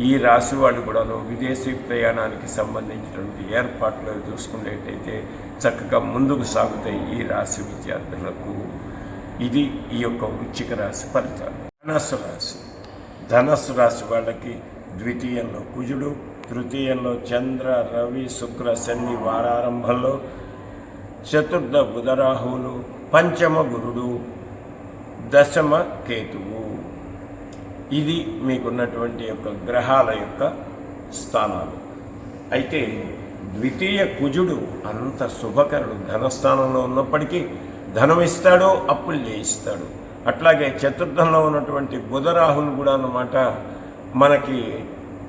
ఈ రాశి వాళ్ళు కూడాను విదేశీ ప్రయాణానికి సంబంధించినటువంటి ఏర్పాట్లు చూసుకునేటైతే చక్కగా ముందుకు సాగుతాయి ఈ రాశి విద్యార్థులకు. ఇది ఈ యొక్క వృశ్చిక రాశి ఫలితాలు. ధనస్సు రాశి వాళ్ళకి ద్వితీయంలో కుజుడు, తృతీయంలో చంద్ర, రవి, శుక్ర, శని వారారంభంలో, చతుర్థ బుధరాహువులు, పంచమ గురుడు, దశమ కేతువు. ఇది మీకున్నటువంటి యొక్క గ్రహాల యొక్క స్థానాలు. అయితే ద్వితీయ కుజుడు అంత శుభకరుడు. ధనస్థానంలో ఉన్నప్పటికీ ధనం ఇస్తాడు, అప్పులు చేయిస్తాడు. అట్లాగే చతుర్థంలో ఉన్నటువంటి బుధరాహులు కూడా అన్నమాట మనకి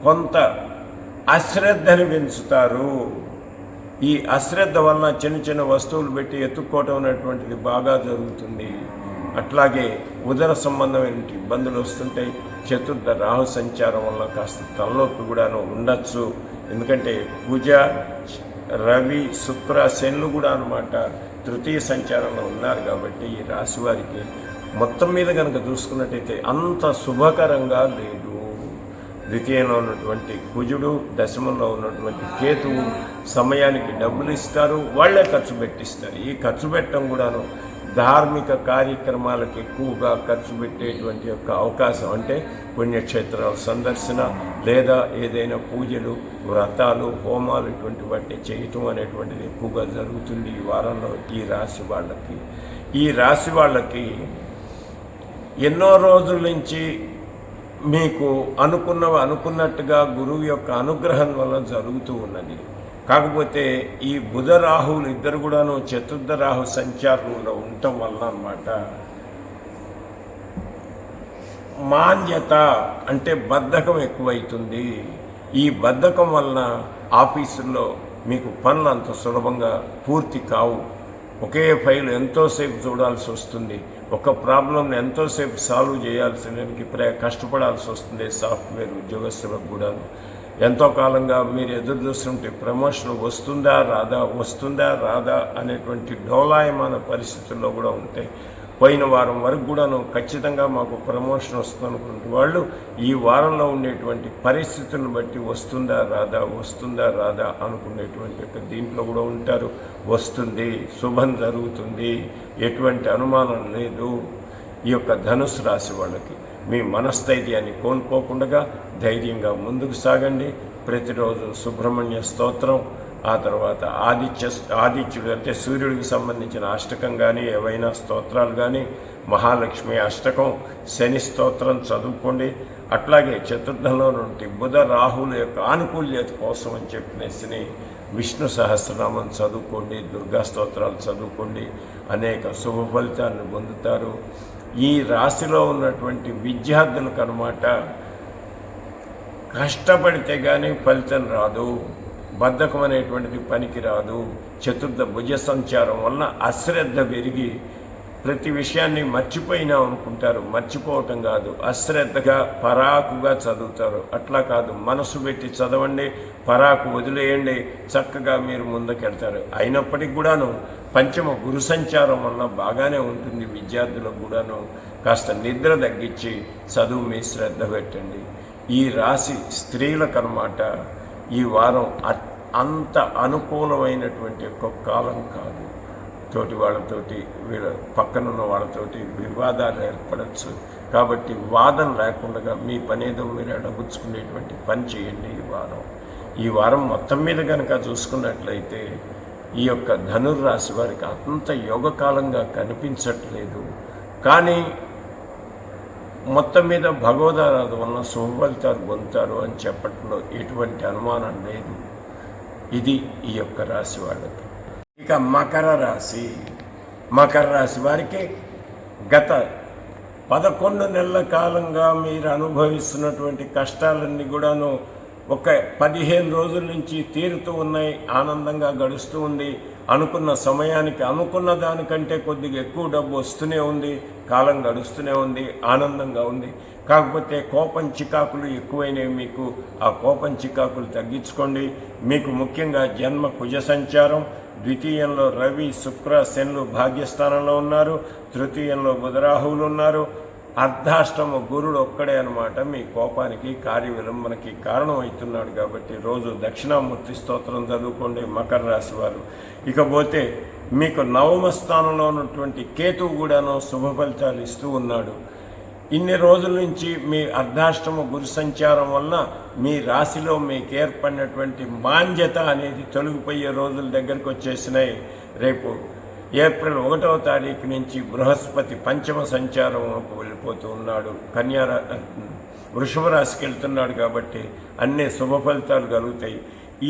కొంత అశ్రద్ధని పెంచుతారు. ఈ అశ్రద్ధ వలన చిన్న చిన్న వస్తువులు పెట్టి ఎత్తుక్కోవటం అనేటువంటిది బాగా జరుగుతుంది. అట్లాగే ఉదర సంబంధమైన ఇబ్బందులు వస్తుంటాయి. చతుర్థ రాహు సంచారం వల్ల కాస్త తలనొప్పి కూడాను ఉండొచ్చు. ఎందుకంటే కుజ, రవి, శుక్ర, శనులు కూడా అన్నమాట తృతీయ సంచారంలో ఉన్నారు కాబట్టి ఈ రాశి వారికి మొత్తం మీద కనుక చూసుకున్నట్టయితే అంత శుభకరంగా లేదు. ద్వితీయంలో ఉన్నటువంటి కుజుడు, దశమంలో ఉన్నటువంటి కేతువు సమయానికి డబ్బులు ఇస్తారు, వాళ్లే ఖర్చు పెట్టిస్తారు. ఈ ఖర్చు పెట్టడం కూడాను ధార్మిక కార్యక్రమాలకు ఎక్కువగా ఖర్చు పెట్టేటువంటి యొక్క అవకాశం, అంటే పుణ్యక్షేత్రాల సందర్శన లేదా ఏదైనా పూజలు, వ్రతాలు, హోమాలు ఇటువంటి వాటిని చేయటం అనేటువంటిది ఎక్కువగా జరుగుతుంది ఈ వారంలో ఈ రాశి వాళ్ళకి. ఈ రాశి వాళ్ళకి ఎన్నో రోజుల నుంచి మీకు అనుకున్నట్టుగా గురువు యొక్క అనుగ్రహం వల్ల జరుగుతూ ఉన్నది. కాకపోతే ఈ బుధ రాహువులు ఇద్దరు కూడాను చతుర్థ రాహు సంచారంలో ఉండటం వల్ల అన్నమాట మాన్యత అంటే బద్ధకం ఎక్కువైతుంది. ఈ బద్ధకం వలన ఆఫీసుల్లో మీకు పనులు అంత సులభంగా పూర్తి కావు. ఒకే ఫైల్ ఎంతోసేపు చూడాల్సి వస్తుంది. ఒక ప్రాబ్లంని ఎంతోసేపు సాల్వ్ చేయాల్సిన కష్టపడాల్సి వస్తుంది. సాఫ్ట్వేర్ ఉద్యోగస్తులకు కూడా ఎంతో కాలంగా మీరు ఎదురు చూస్తుంటే ప్రమోషన్ వస్తుందా రాదా అనేటువంటి డోలాయమాన పరిస్థితుల్లో కూడా ఉంటాయి. పోయిన వారం వరకు కూడాను ఖచ్చితంగా మాకు ప్రమోషన్ వస్తుంది అనుకునే వాళ్ళు ఈ వారంలో ఉండేటువంటి పరిస్థితులను బట్టి వస్తుందా రాదా అనుకునేటువంటి దీంట్లో కూడా ఉంటారు. వస్తుంది, శుభం జరుగుతుంది, ఎటువంటి అనుమానం లేదు. ఈ యొక్క ధనుసు రాశి వాళ్ళకి మీ మనస్థైర్యాన్ని కోల్పోకుండా ధైర్యంగా ముందుకు సాగండి. ప్రతిరోజు సుబ్రహ్మణ్య స్తోత్రం, ఆ తర్వాత ఆదిత్యుడు అంటే సూర్యుడికి సంబంధించిన అష్టకం కానీ ఏవైనా స్తోత్రాలు కానీ, మహాలక్ష్మి అష్టకం, శని స్తోత్రం చదువుకోండి. అట్లాగే చతుర్థంలో నుండి బుధ రాహుల యొక్క ఆనుకూల్యత కోసం అని చెప్పినేసి విష్ణు సహస్రనామం చదువుకోండి, దుర్గా స్తోత్రాలు చదువుకోండి. అనేక శుభ ఫలితాలను పొందుతారు. ఈ రాశిలో ఉన్నటువంటి విద్యార్థులకు అన్నమాట కష్టపడితే కానీ ఫలితం రాదు, బద్ధకం అనేటువంటిది పనికి రాదు. చతుర్థ భుజ సంచారం వలన అశ్రద్ధ పెరిగి ప్రతి విషయాన్ని మర్చిపోయినా అనుకుంటారు. మర్చిపోవటం కాదు, అశ్రద్ధగా పరాకుగా చదువుతారు. అట్లా కాదు, మనసు పెట్టి చదవండి, పరాకు వదిలేయండి, చక్కగా మీరు ముందుకెళ్తారు. అయినప్పటికీ కూడాను పంచమ గురు సంచారం వల్ల బాగానే ఉంటుంది. విద్యార్థులకు కూడాను కాస్త నిద్ర తగ్గించి చదువు మీ శ్రద్ధ పెట్టండి. ఈ రాశి స్త్రీలకు అన్నమాట ఈ వారం అంత అనుకూలమైనటువంటి ఒక కాలం కాదు. తోటి వాళ్ళతోటి వీళ్ళ పక్కనున్న వాళ్ళతోటి వివాదాలు ఏర్పడవచ్చు. కాబట్టి వాదన లేకుండా మీ పనేదో మీరు అడగుచ్చుకునేటువంటి పని చేయండి. ఈ వారం మొత్తం మీద కనుక చూసుకున్నట్లయితే ఈ యొక్క ధనుర్రాశి వారికి అంత యోగకాలంగా కనిపించట్లేదు. కానీ మొత్తం మీద భగవదారాధన వలన శుభఫలితాలు పొందుతారు అని చెప్పడంలో ఎటువంటి అనుమానం లేదు. ఇది ఈ యొక్క రాశి వాళ్ళకి. ఇక మకర రాశి వారికి గత 11 నెలల కాలంగా మీరు అనుభవిస్తున్నటువంటి కష్టాలన్నీ కూడాను ఒక 15 రోజుల నుంచి తీరుతూ ఉన్నాయి. ఆనందంగా గడుస్తూ ఉంది. అనుకున్న సమయానికి అనుకున్న దానికంటే కొద్దిగా ఎక్కువ డబ్బు వస్తూనే ఉంది. కాలం గడుస్తూనే ఉంది. ఆనందంగా ఉంది. కాకపోతే కోపం చికాకులు ఎక్కువైనవి. మీకు ఆ కోపం చికాకులు తగ్గించుకోండి. మీకు ముఖ్యంగా జన్మ కుజ సంచారం, ద్వితీయంలో రవి శుక్ర శనులు భాగ్యస్థానంలో ఉన్నారు. తృతీయంలో బుధరాహువులు ఉన్నారు. అర్ధాష్టమ గురుడు ఒక్కడే అనమాట మీ కోపానికి కార్య విలంబనకి కారణం అవుతున్నాడు. కాబట్టి రోజు దక్షిణామూర్తి స్తోత్రం చదువుకోండి మకర రాశి వారు. ఇకపోతే మీకు నవమ స్థానంలో ఉన్నటువంటి కేతువు కూడాను శుభ ఫలితాలు ఇస్తూ ఉన్నాడు. ఇన్ని రోజుల నుంచి మీ అర్ధాష్టమ గురు సంచారం వలన మీ రాశిలో మీకు ఏర్పడినటువంటి మాంద్యత అనేది తొలగిపోయే రోజుల దగ్గరకు వచ్చేసినాయి. రేపు ఏప్రిల్ 1వ తారీఖు నుంచి బృహస్పతి పంచమ సంచారంలోకి వెళ్ళిపోతూ ఉన్నాడు. వృషభ రాశికి వెళ్తున్నాడు. కాబట్టి అన్ని శుభ ఫలితాలు కలుగుతాయి.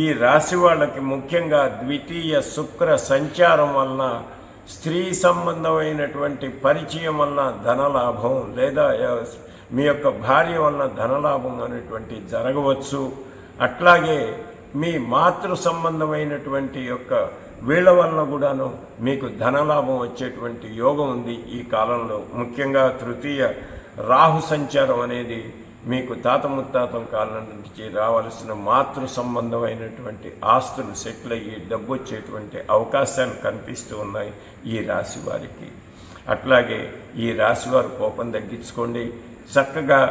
ఈ రాశి వాళ్ళకి ముఖ్యంగా ద్వితీయ శుక్ర సంచారం వలన స్త్రీ సంబంధమైనటువంటి పరిచయం వలన ధనలాభం, లేదా మీ యొక్క భార్య వలన ధనలాభం అనేటువంటి జరగవచ్చు. అట్లాగే మీ మాతృ సంబంధమైనటువంటి యొక్క వీళ్ళ వలన కూడాను మీకు ధనలాభం వచ్చేటువంటి యోగం ఉంది ఈ కాలంలో. ముఖ్యంగా తృతీయ రాహు సంచారం అనేది మీకు తాత ముత్తాతల కాలం నుంచి రావాల్సిన మాతృ సంబంధమైనటువంటి ఆస్తులు సెటిల్ అయ్యి డబ్బు వచ్చేటువంటి అవకాశాలు కనిపిస్తూ ఉన్నాయి ఈ రాశి వారికి. అట్లాగే ఈ రాశి వారు కోపం తగ్గించుకోండి. చక్కగా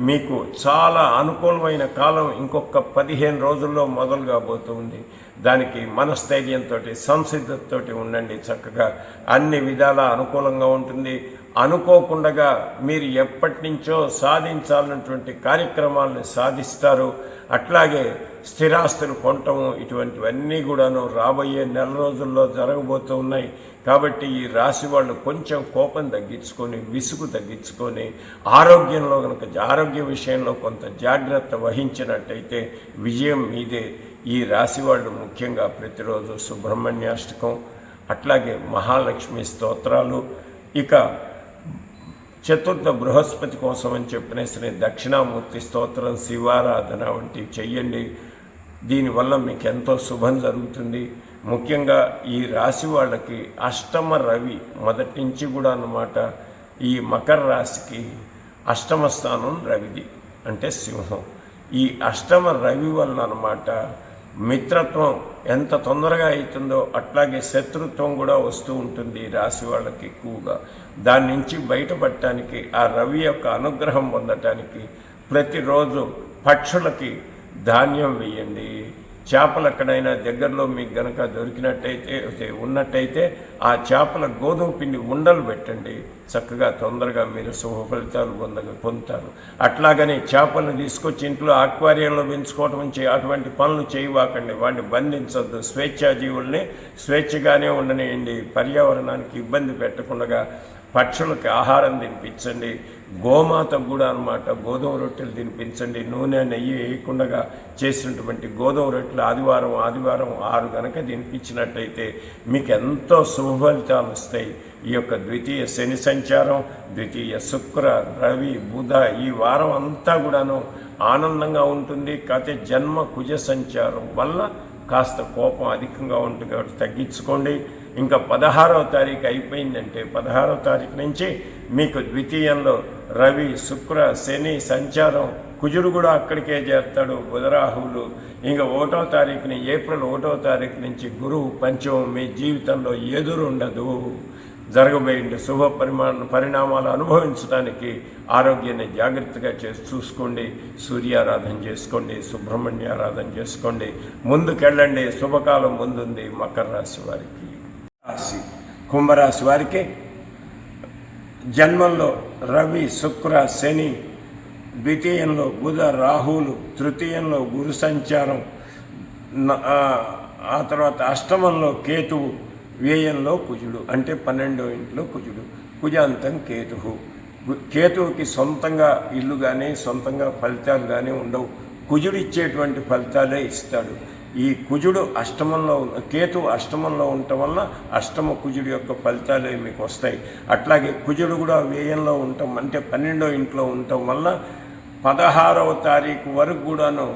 మీకు చాలా అనుకూలమైన కాలం ఇంకొక 15 రోజుల్లో మొదలు కాబోతుంది. దానికి మనస్థైర్యంతో సంసిద్ధతతో ఉండండి. చక్కగా అన్ని విధాలా అనుకూలంగా ఉంటుంది. అనుకోకుండా మీరు ఎప్పటి నుంచో సాధించాలన్నటువంటి కార్యక్రమాలను సాధిస్తారు. అట్లాగే స్థిరాస్తులు కొనటము ఇటువంటివన్నీ కూడాను రాబోయే నెల రోజుల్లో జరగబోతూ ఉన్నాయి. కాబట్టి ఈ రాశి వాళ్ళు కొంచెం కోపం తగ్గించుకొని, విసుగు తగ్గించుకొని, ఆరోగ్యంలో కనుక ఆరోగ్య విషయంలో కొంత జాగ్రత్త వహించినట్టయితే విజయం మీదే. ఈ రాశి వాళ్ళు ముఖ్యంగా ప్రతిరోజు సుబ్రహ్మణ్యాష్టకం, అట్లాగే మహాలక్ష్మి స్తోత్రాలు, ఇక చతుర్థ బృహస్పతి కోసం అని చెప్పినేసిన దక్షిణామూర్తి స్తోత్రం, శివారాధన వంటివి చెయ్యండి. దీనివల్ల మీకు ఎంతో శుభం జరుగుతుంది. ముఖ్యంగా ఈ రాశి వాళ్ళకి అష్టమ రవి మొదటి నుంచి కూడా అన్నమాట. ఈ మకర రాశికి అష్టమ స్థానం రవిది, అంటే సింహం. ఈ అష్టమ రవి వలన అన్నమాట మిత్రత్వం ఎంత తొందరగా అవుతుందో అట్లాగే శత్రుత్వం కూడా వస్తూ ఉంటుంది ఈ రాశి వాళ్ళకి ఎక్కువగా. దాని నుంచి బయటపడటానికి, ఆ రవి యొక్క అనుగ్రహం పొందటానికి ప్రతిరోజు పక్షులకి ధాన్యం వేయండి. చేపలు ఎక్కడైనా దగ్గరలో మీకు గనక ఉన్నట్టయితే ఆ చేపల గోధుమ పిండి ఉండలు పెట్టండి. చక్కగా తొందరగా మీరు శుభ ఫలితాలు పొందుతారు. అట్లాగనే చేపలను తీసుకొచ్చి ఇంట్లో ఆక్వారియంలో పెంచుకోవటం అటువంటి పనులు చేయవాకండి. వాటిని బంధించొద్దు. స్వేచ్ఛాజీవుల్ని స్వేచ్ఛగానే ఉండనియండి. పర్యావరణానికి ఇబ్బంది పెట్టకుండా పక్షులకు ఆహారం తినిపించండి. గోమాత కూడా అన్నమాట గోధుమ రొట్టెలు తినిపించండి. నూనె నెయ్యి వేయకుండా చేసినటువంటి గోధుమ రొట్టెలు ఆదివారం 6 గనక తినిపించినట్టయితే మీకు ఎంతో శుభ ఫలితాలు వస్తాయి. ఈ యొక్క ద్వితీయ శని సంచారం, ద్వితీయ శుక్ర రవి బుధ ఈ వారం అంతా కూడాను ఆనందంగా ఉంటుంది. కాకపోతే జన్మ కుజ సంచారం వల్ల కాస్త కోపం అధికంగా ఉంటుంది. కాబట్టి తగ్గించుకోండి. ఇంకా 16వ తారీఖు అయిపోయిందంటే 16వ తారీఖు నుంచి మీకు ద్వితీయంలో రవి శుక్ర శని సంచారం, కుజుడు కూడా అక్కడికే చేస్తాడు, బుధరాహువులు. ఇంకా 1వ తారీఖుని ఏప్రిల్ 1వ తారీఖు నుంచి గురువు పంచమం మీ జీవితంలో ఎదురుండదు. జరగబోయే శుభ పరిణామాలు అనుభవించడానికి ఆరోగ్యాన్ని జాగ్రత్తగా చూసుకోండి. సూర్యారాధన చేసుకోండి, సుబ్రహ్మణ్య ఆరాధన చేసుకోండి. ముందుకెళ్ళండి. శుభకాలం ముందుంది మకర రాశి వారికి. కుంభరాశి వారికి జన్మంలో రవి, శుక్ర, శని, ద్వితీయంలో బుధ, రాహువులు, తృతీయంలో గురు సంచారం, ఆ తర్వాత అష్టమంలో కేతువు, వ్యయంలో కుజుడు, అంటే 12వ ఇంట్లో కుజుడు. కుజాంతం కేతువు. కేతువుకి సొంతంగా ఇల్లు కానీ సొంతంగా ఫలితాలు కానీ ఉండవు. కుజుడు ఇచ్చేటువంటి ఫలితాలే ఇస్తాడు. ఈ కుజుడు అష్టమంలో, కేతువు అష్టమంలో ఉండటం వల్ల అష్టమ కుజుడు యొక్క ఫలితాలే మీకు వస్తాయి. అట్లాగే కుజుడు కూడా వ్యయంలో ఉండటం, అంటే 12వ ఇంట్లో ఉండటం వల్ల 16వ తారీఖు వరకు కూడాను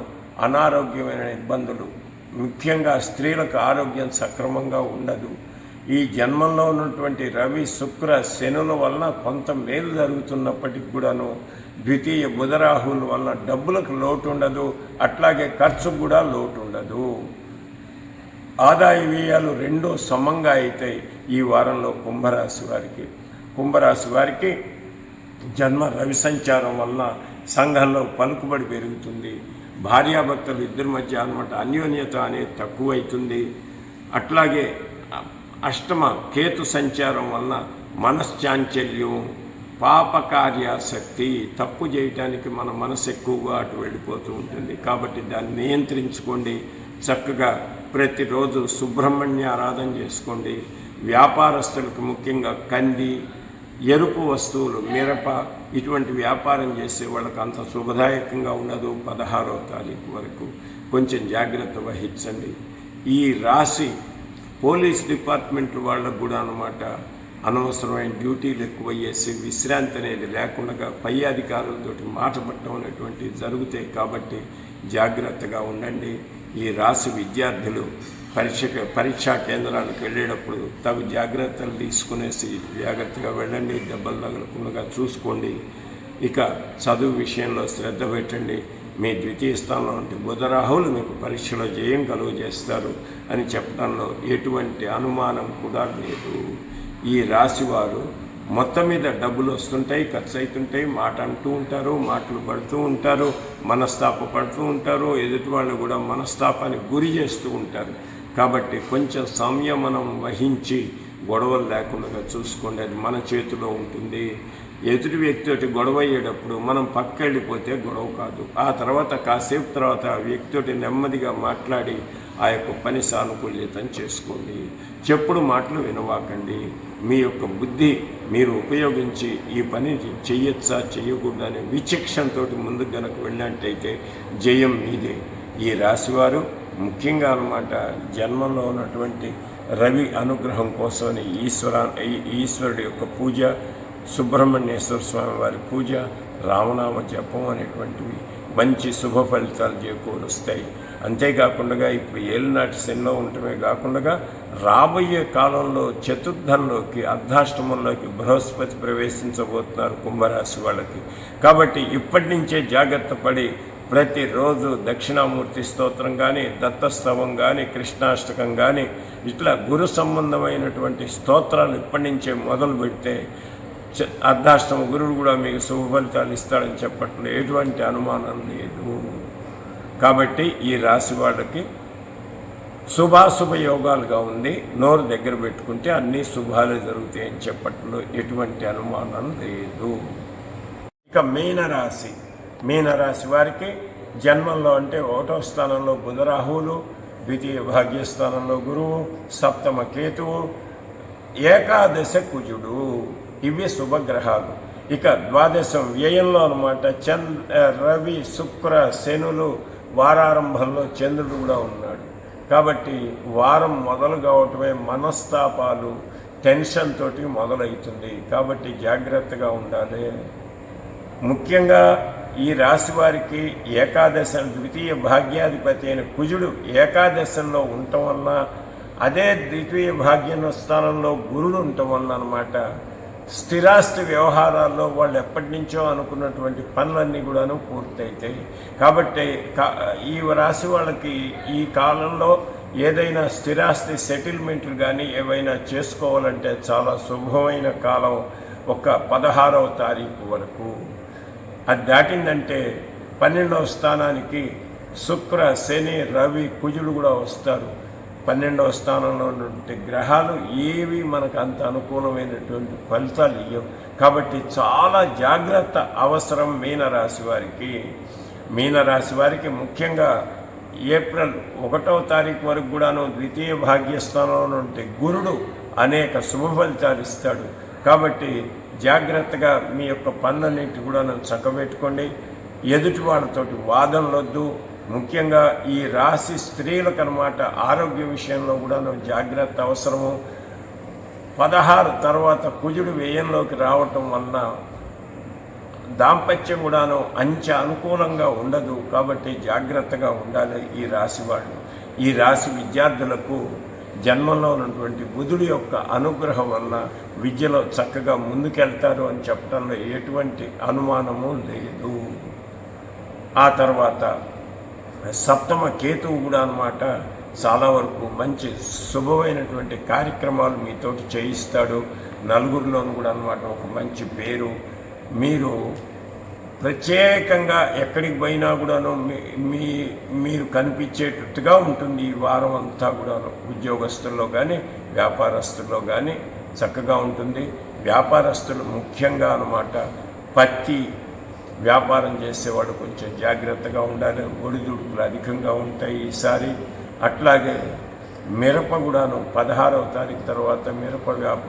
అనారోగ్యమైన ఇబ్బందులు, ముఖ్యంగా స్త్రీలకు ఆరోగ్యం సక్రమంగా ఉండదు. ఈ జన్మంలో ఉన్నటువంటి రవి, శుక్ర, శనుల వలన కొంత మేలు జరుగుతున్నప్పటికి కూడాను ద్వితీయ బుధరాహుల వలన డబ్బులకు లోటు ఉండదు, అట్లాగే ఖర్చుకు కూడా లోటు ఉండదు. ఆదాయ వ్యయాలు రెండూ సమంగా అవుతాయి ఈ వారంలో కుంభరాశి వారికి జన్మ రవి సంచారం వలన సంఘంలో పలుకుబడి పెరుగుతుంది. భార్యాభర్తలు ఇద్దరి మధ్య అన్నమాట అన్యోన్యత అనేది తక్కువైతుంది. అట్లాగే అష్టమ కేతు సంచారం వలన మనశ్చాంచల్యం, పాపకార్యాసక్తి, తప్పు చేయటానికి మన మనసు ఎక్కువగా అటు వెళ్ళిపోతూ ఉంటుంది. కాబట్టి దాన్ని నియంత్రించుకోండి. చక్కగా ప్రతిరోజు సుబ్రహ్మణ్య ఆరాధన చేసుకోండి. వ్యాపారస్తులకు ముఖ్యంగా కంది, ఎరుపు వస్తువులు, మిరప ఇటువంటి వ్యాపారం చేసే వాళ్ళకి అంత శుభదాయకంగా ఉండదు. 16వ తారీఖు వరకు కొంచెం జాగ్రత్త వహించండి. ఈ రాశి పోలీస్ డిపార్ట్మెంట్ వాళ్ళకు కూడా అన్నమాట అనవసరమైన డ్యూటీలు ఎక్కువయ్యేసి విశ్రాంతి అనేది లేకుండా పై అధికారులతోటి మాట పట్టడం అనేటువంటివి జరుగుతాయి. కాబట్టి జాగ్రత్తగా ఉండండి. ఈ రాశి విద్యార్థులు పరీక్షా కేంద్రాలకు వెళ్ళేటప్పుడు తగు జాగ్రత్తలు తీసుకునేసి జాగ్రత్తగా వెళ్ళండి. దెబ్బలు తగలకుండా చూసుకోండి. ఇక చదువు విషయంలో శ్రద్ధ పెట్టండి. మీ ద్వితీయ స్థానంలో ఉంటే బుధరాహువులు మీకు పరీక్షలో జయం కలుగజేస్తారు అని చెప్పడంలో ఎటువంటి అనుమానం కూడా లేదు. ఈ రాశివారు మొత్తం మీద డబ్బులు వస్తుంటాయి, ఖర్చు అవుతుంటాయి, మాట అంటూ ఉంటారు, మాటలు పడుతూ ఉంటారు, మనస్తాప పడుతూ ఉంటారు, ఎదుటి వాళ్ళు కూడా మనస్తాపానికి గురి చేస్తూ ఉంటారు. కాబట్టి కొంచెం సంయమనం వహించి గొడవలు లేకుండా చూసుకోండి. అది మన చేతిలో ఉంటుంది. ఎదుటి వ్యక్తితోటి గొడవ అయ్యేటప్పుడు మనం పక్కెళ్ళిపోతే గొడవ కాదు. ఆ తర్వాత కాసేపు తర్వాత ఆ వ్యక్తితోటి నెమ్మదిగా మాట్లాడి ఆ యొక్క పని సానుకూల్యతం చేసుకోండి. చెప్పుడు మాటలు వినవాకండి. మీ యొక్క బుద్ధి మీరు ఉపయోగించి ఈ పని చెయ్యొచ్చా చెయ్యకూడదు అనే విచక్షణతో ముందుకు గనక వెళ్ళినట్టయితే జయం మీదే. ఈ రాశివారు ముఖ్యంగా అన్నమాట జన్మంలో ఉన్నటువంటి రవి అనుగ్రహం కోసమని ఈశ్వరుడి యొక్క పూజ, సుబ్రహ్మణ్యేశ్వర స్వామి వారి పూజ, రామనామ జపం అనేటువంటివి మంచి శుభ ఫలితాలు చేకూరుస్తాయి. అంతేకాకుండా ఇప్పుడు ఏలినాటి శనిలో ఉండటమే కాకుండా రాబోయే కాలంలో చతుర్థంలోకి, అర్ధాష్టమంలోకి బృహస్పతి ప్రవేశించబోతున్నారు కుంభరాశి వాళ్ళకి. కాబట్టి ఇప్పటి నుంచే జాగ్రత్త పడి ప్రతిరోజు దక్షిణామూర్తి స్తోత్రం కానీ, దత్తస్తవం కానీ, కృష్ణాష్టకం కానీ ఇట్లా గురు సంబంధమైనటువంటి స్తోత్రాలు ఇప్పటి నుంచే మొదలు పెడితే అర్ధాష్టమ గురుడు కూడా మీకు శుభ ఫలితాలు ఇస్తాడని చెప్పట్లో ఎటువంటి అనుమానం లేదు. కాబట్టి ఈ రాశి వాళ్ళకి శుభాశుభ యోగాలుగా ఉంది. నోరు దగ్గర పెట్టుకుంటే అన్ని శుభాలే జరుగుతాయని చెప్పట్లో ఎటువంటి అనుమానం లేదు. ఇక మీనరాశి వారికి జన్మంలో అంటే 1వ స్థానంలో బుధరాహువులు, ద్వితీయ భాగ్యస్థానంలో గురువు, సప్తమ కేతువు, ఏకాదశ కుజుడు, ఇవి శుభగ్రహాలు. ఇక ద్వాదశం వ్యయంలో అనమాట రవి, శుక్ర, శనులు, వారారంభంలో చంద్రుడు కూడా ఉన్నాడు. కాబట్టి వారం మొదలు కావటమే మనస్తాపాలు, టెన్షన్ తోటి మొదలవుతుంది. కాబట్టి జాగ్రత్తగా ఉండాలి. ముఖ్యంగా ఈ రాశి వారికి ఏకాదశం ద్వితీయ భాగ్యాధిపతి అయిన కుజుడు ఏకాదశంలో ఉండటం వల్ల, అదే ద్వితీయ భాగ్య స్థానంలో గురుడు ఉండటం వల్ల అనమాట స్థిరాస్తి వ్యవహారాల్లో వాళ్ళు ఎప్పటి నుంచో అనుకున్నటువంటి పనులన్నీ కూడాను పూర్తయితాయి. కాబట్టి ఈ రాశి వాళ్ళకి ఈ కాలంలో ఏదైనా స్థిరాస్తి సెటిల్మెంట్లు కానీ ఏవైనా చేసుకోవాలంటే చాలా శుభమైన కాలం. 16వ తారీఖు వరకు అది దాటిందంటే 12వ స్థానానికి శుక్ర, శని, రవి, కుజుడు కూడా వస్తారు. 12వ స్థానంలో ఉన్నటువంటి గ్రహాలు ఏవి మనకు అంత అనుకూలమైనటువంటి ఫలితాలు ఇవ్వవు. కాబట్టి చాలా జాగ్రత్త అవసరం మీనరాశి వారికి. మీనరాశి వారికి ముఖ్యంగా ఏప్రిల్ 1వ తారీఖు వరకు కూడాను ద్వితీయ భాగ్యస్థానంలో ఉంటే గురుడు అనేక శుభ ఫలితాలు ఇస్తాడు. కాబట్టి జాగ్రత్తగా మీ యొక్క పనులన్నింటి కూడా చక్కబెట్టుకోండి. ఎదుటి వాళ్ళతోటి వాదనలొద్దు. ముఖ్యంగా ఈ రాశి స్త్రీలకు అన్నమాట ఆరోగ్య విషయంలో కూడా జాగ్రత్త అవసరము. 16 తర్వాత కుజుడు వ్యయంలోకి రావటం వలన దాంపత్యం కూడాను అంచె అనుకూలంగా ఉండదు. కాబట్టి జాగ్రత్తగా ఉండాలి ఈ రాశి వాళ్ళు. ఈ రాశి విద్యార్థులకు జన్మంలో ఉన్నటువంటి బుధుడి యొక్క అనుగ్రహం వలన విద్యలో చక్కగా ముందుకెళ్తారు అని చెప్పడంలో ఎటువంటి అనుమానము లేదు. ఆ తర్వాత సప్తమ కేతువు కూడా అన్నమాట చాలా వరకు మంచి శుభమైనటువంటి కార్యక్రమాలు మీతోటి చేయిస్తాడు. నలుగురిలోనూ కూడా అన్నమాట ఒక మంచి పేరు. మీరు ప్రత్యేకంగా ఎక్కడికి పోయినా కూడాను మీరు కనిపించేటట్టుగా ఉంటుంది ఈ వారం అంతా కూడాను. ఉద్యోగస్తుల్లో కానీ వ్యాపారస్తుల్లో కానీ చక్కగా ఉంటుంది. వ్యాపారస్తులు ముఖ్యంగా అన్నమాట పత్తి వ్యాపారం చేసేవాళ్ళు కొంచెం జాగ్రత్తగా ఉండాలి. ఒడిదుడుకులు అధికంగా ఉంటాయి ఈసారి. అట్లాగే మిరప కూడాను 16వ తారీఖు తర్వాత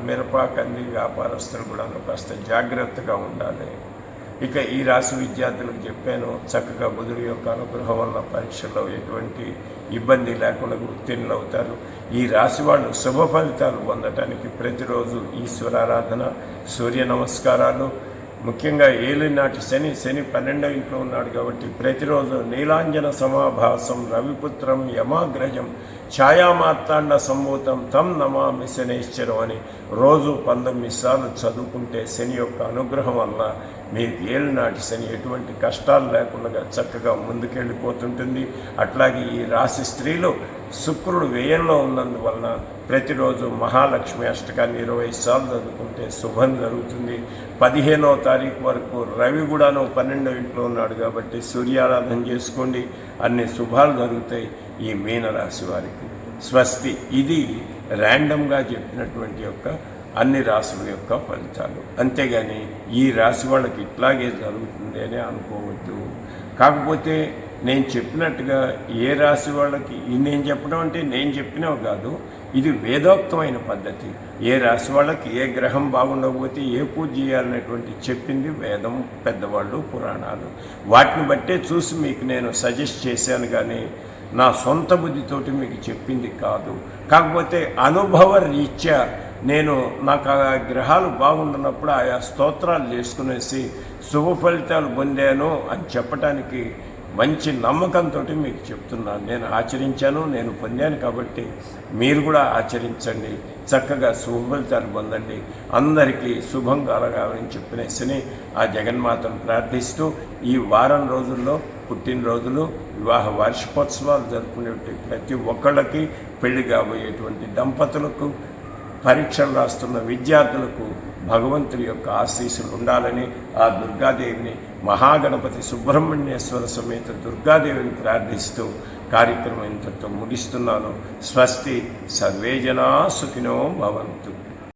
మిరప కంది వ్యాపారస్తులు కూడాను కాస్త జాగ్రత్తగా ఉండాలి. ఇక ఈ రాశి విద్యార్థులకు చెప్పాను, చక్కగా బుధుడి యొక్క అనుగ్రహం వల్ల పరీక్షల్లో ఎటువంటి ఇబ్బంది లేకుండా ఉత్తీర్ణులు అవుతారు. ఈ రాశి వాళ్ళు శుభ ఫలితాలు పొందటానికి ప్రతిరోజు ఈశ్వరారాధన, సూర్య నమస్కారాలు, ముఖ్యంగా ఏలినాటి శని 12వ ఇంట్లో ఉన్నాడు కాబట్టి ప్రతిరోజు నీలాంజన సమాభాసం రవిపుత్రం యమాగ్రజం ఛాయామార్తాండ సంభూతం తం నమామి శనేశ్వరం అని రోజు 19 సార్లు చదువుకుంటే శని యొక్క అనుగ్రహం వల్ల మీకు ఏలినాటి శని ఎటువంటి కష్టాలు లేకుండా చక్కగా ముందుకెళ్ళిపోతుంటుంది. అట్లాగే ఈ రాశి స్త్రీలు శుక్రుడు వ్యయంలో ఉన్నందువలన ప్రతిరోజు మహాలక్ష్మి అష్టకాన్ని 20 సార్లు చదువుకుంటే శుభం జరుగుతుంది. 15వ తారీఖు వరకు రవి కూడాను 12వ ఇంట్లో ఉన్నాడు కాబట్టి సూర్యారాధన చేసుకోండి, అన్ని శుభాలు జరుగుతాయి ఈ మీనరాశి వారికి. స్వస్తి. ఇది ర్యాండమ్గా చెప్పినటువంటి యొక్క అన్ని రాశుల యొక్క ఫలితాలు. అంతేగాని ఈ రాశి వాళ్ళకి ఇట్లాగే జరుగుతుంది అని అనుకోవద్దు. కాకపోతే నేను చెప్పినట్టుగా ఏ రాశి వాళ్ళకి నేను చెప్పడం అంటే నేను చెప్పినవి కాదు, ఇది వేదోక్తమైన పద్ధతి. ఏ రాశి వాళ్ళకి ఏ గ్రహం బాగుండకపోతే ఏ పూజ చేయాలనేటువంటి చెప్పింది వేదం, పెద్దవాళ్ళు, పురాణాలు. వాటిని బట్టే చూసి మీకు నేను సజెస్ట్ చేశాను కానీ నా సొంత బుద్ధితోటి మీకు చెప్పింది కాదు. కాకపోతే అనుభవ రీత్యా నాకు ఆ గ్రహాలు బాగుంటున్నప్పుడు ఆయా స్తోత్రాలు చేసుకునేసి శుభ ఫలితాలు పొందాను అని చెప్పడానికి మంచి నమ్మకంతో మీకు చెప్తున్నాను. నేను ఆచరించాను, నేను పొందాను కాబట్టి మీరు కూడా ఆచరించండి, చక్కగా శుభ ఫలితాలు పొందండి, అందరికీ శుభం కలగాలని చెప్పినేసి ఆ జగన్మాతను ప్రార్థిస్తూ ఈ వారం రోజుల్లో పుట్టినరోజులు, వివాహ వార్షికోత్సవాలు జరుపుకునేటువంటి ప్రతి ఒక్కళ్ళకి, పెళ్లి కాబోయేటువంటి దంపతులకు, పరీక్షలు రాస్తున్న విద్యార్థులకు భగవంతుడి యొక్క ఆశీస్సులు ఉండాలని ఆ దుర్గాదేవిని, మహాగణపతి సుబ్రహ్మణ్యేశ్వర సమేత దుర్గాదేవిని ప్రార్థిస్తూ కార్యక్రమం ఇంతటితో ముగిస్తున్నాను. స్వస్తి. సర్వే జనా సుఖినో భవంతు.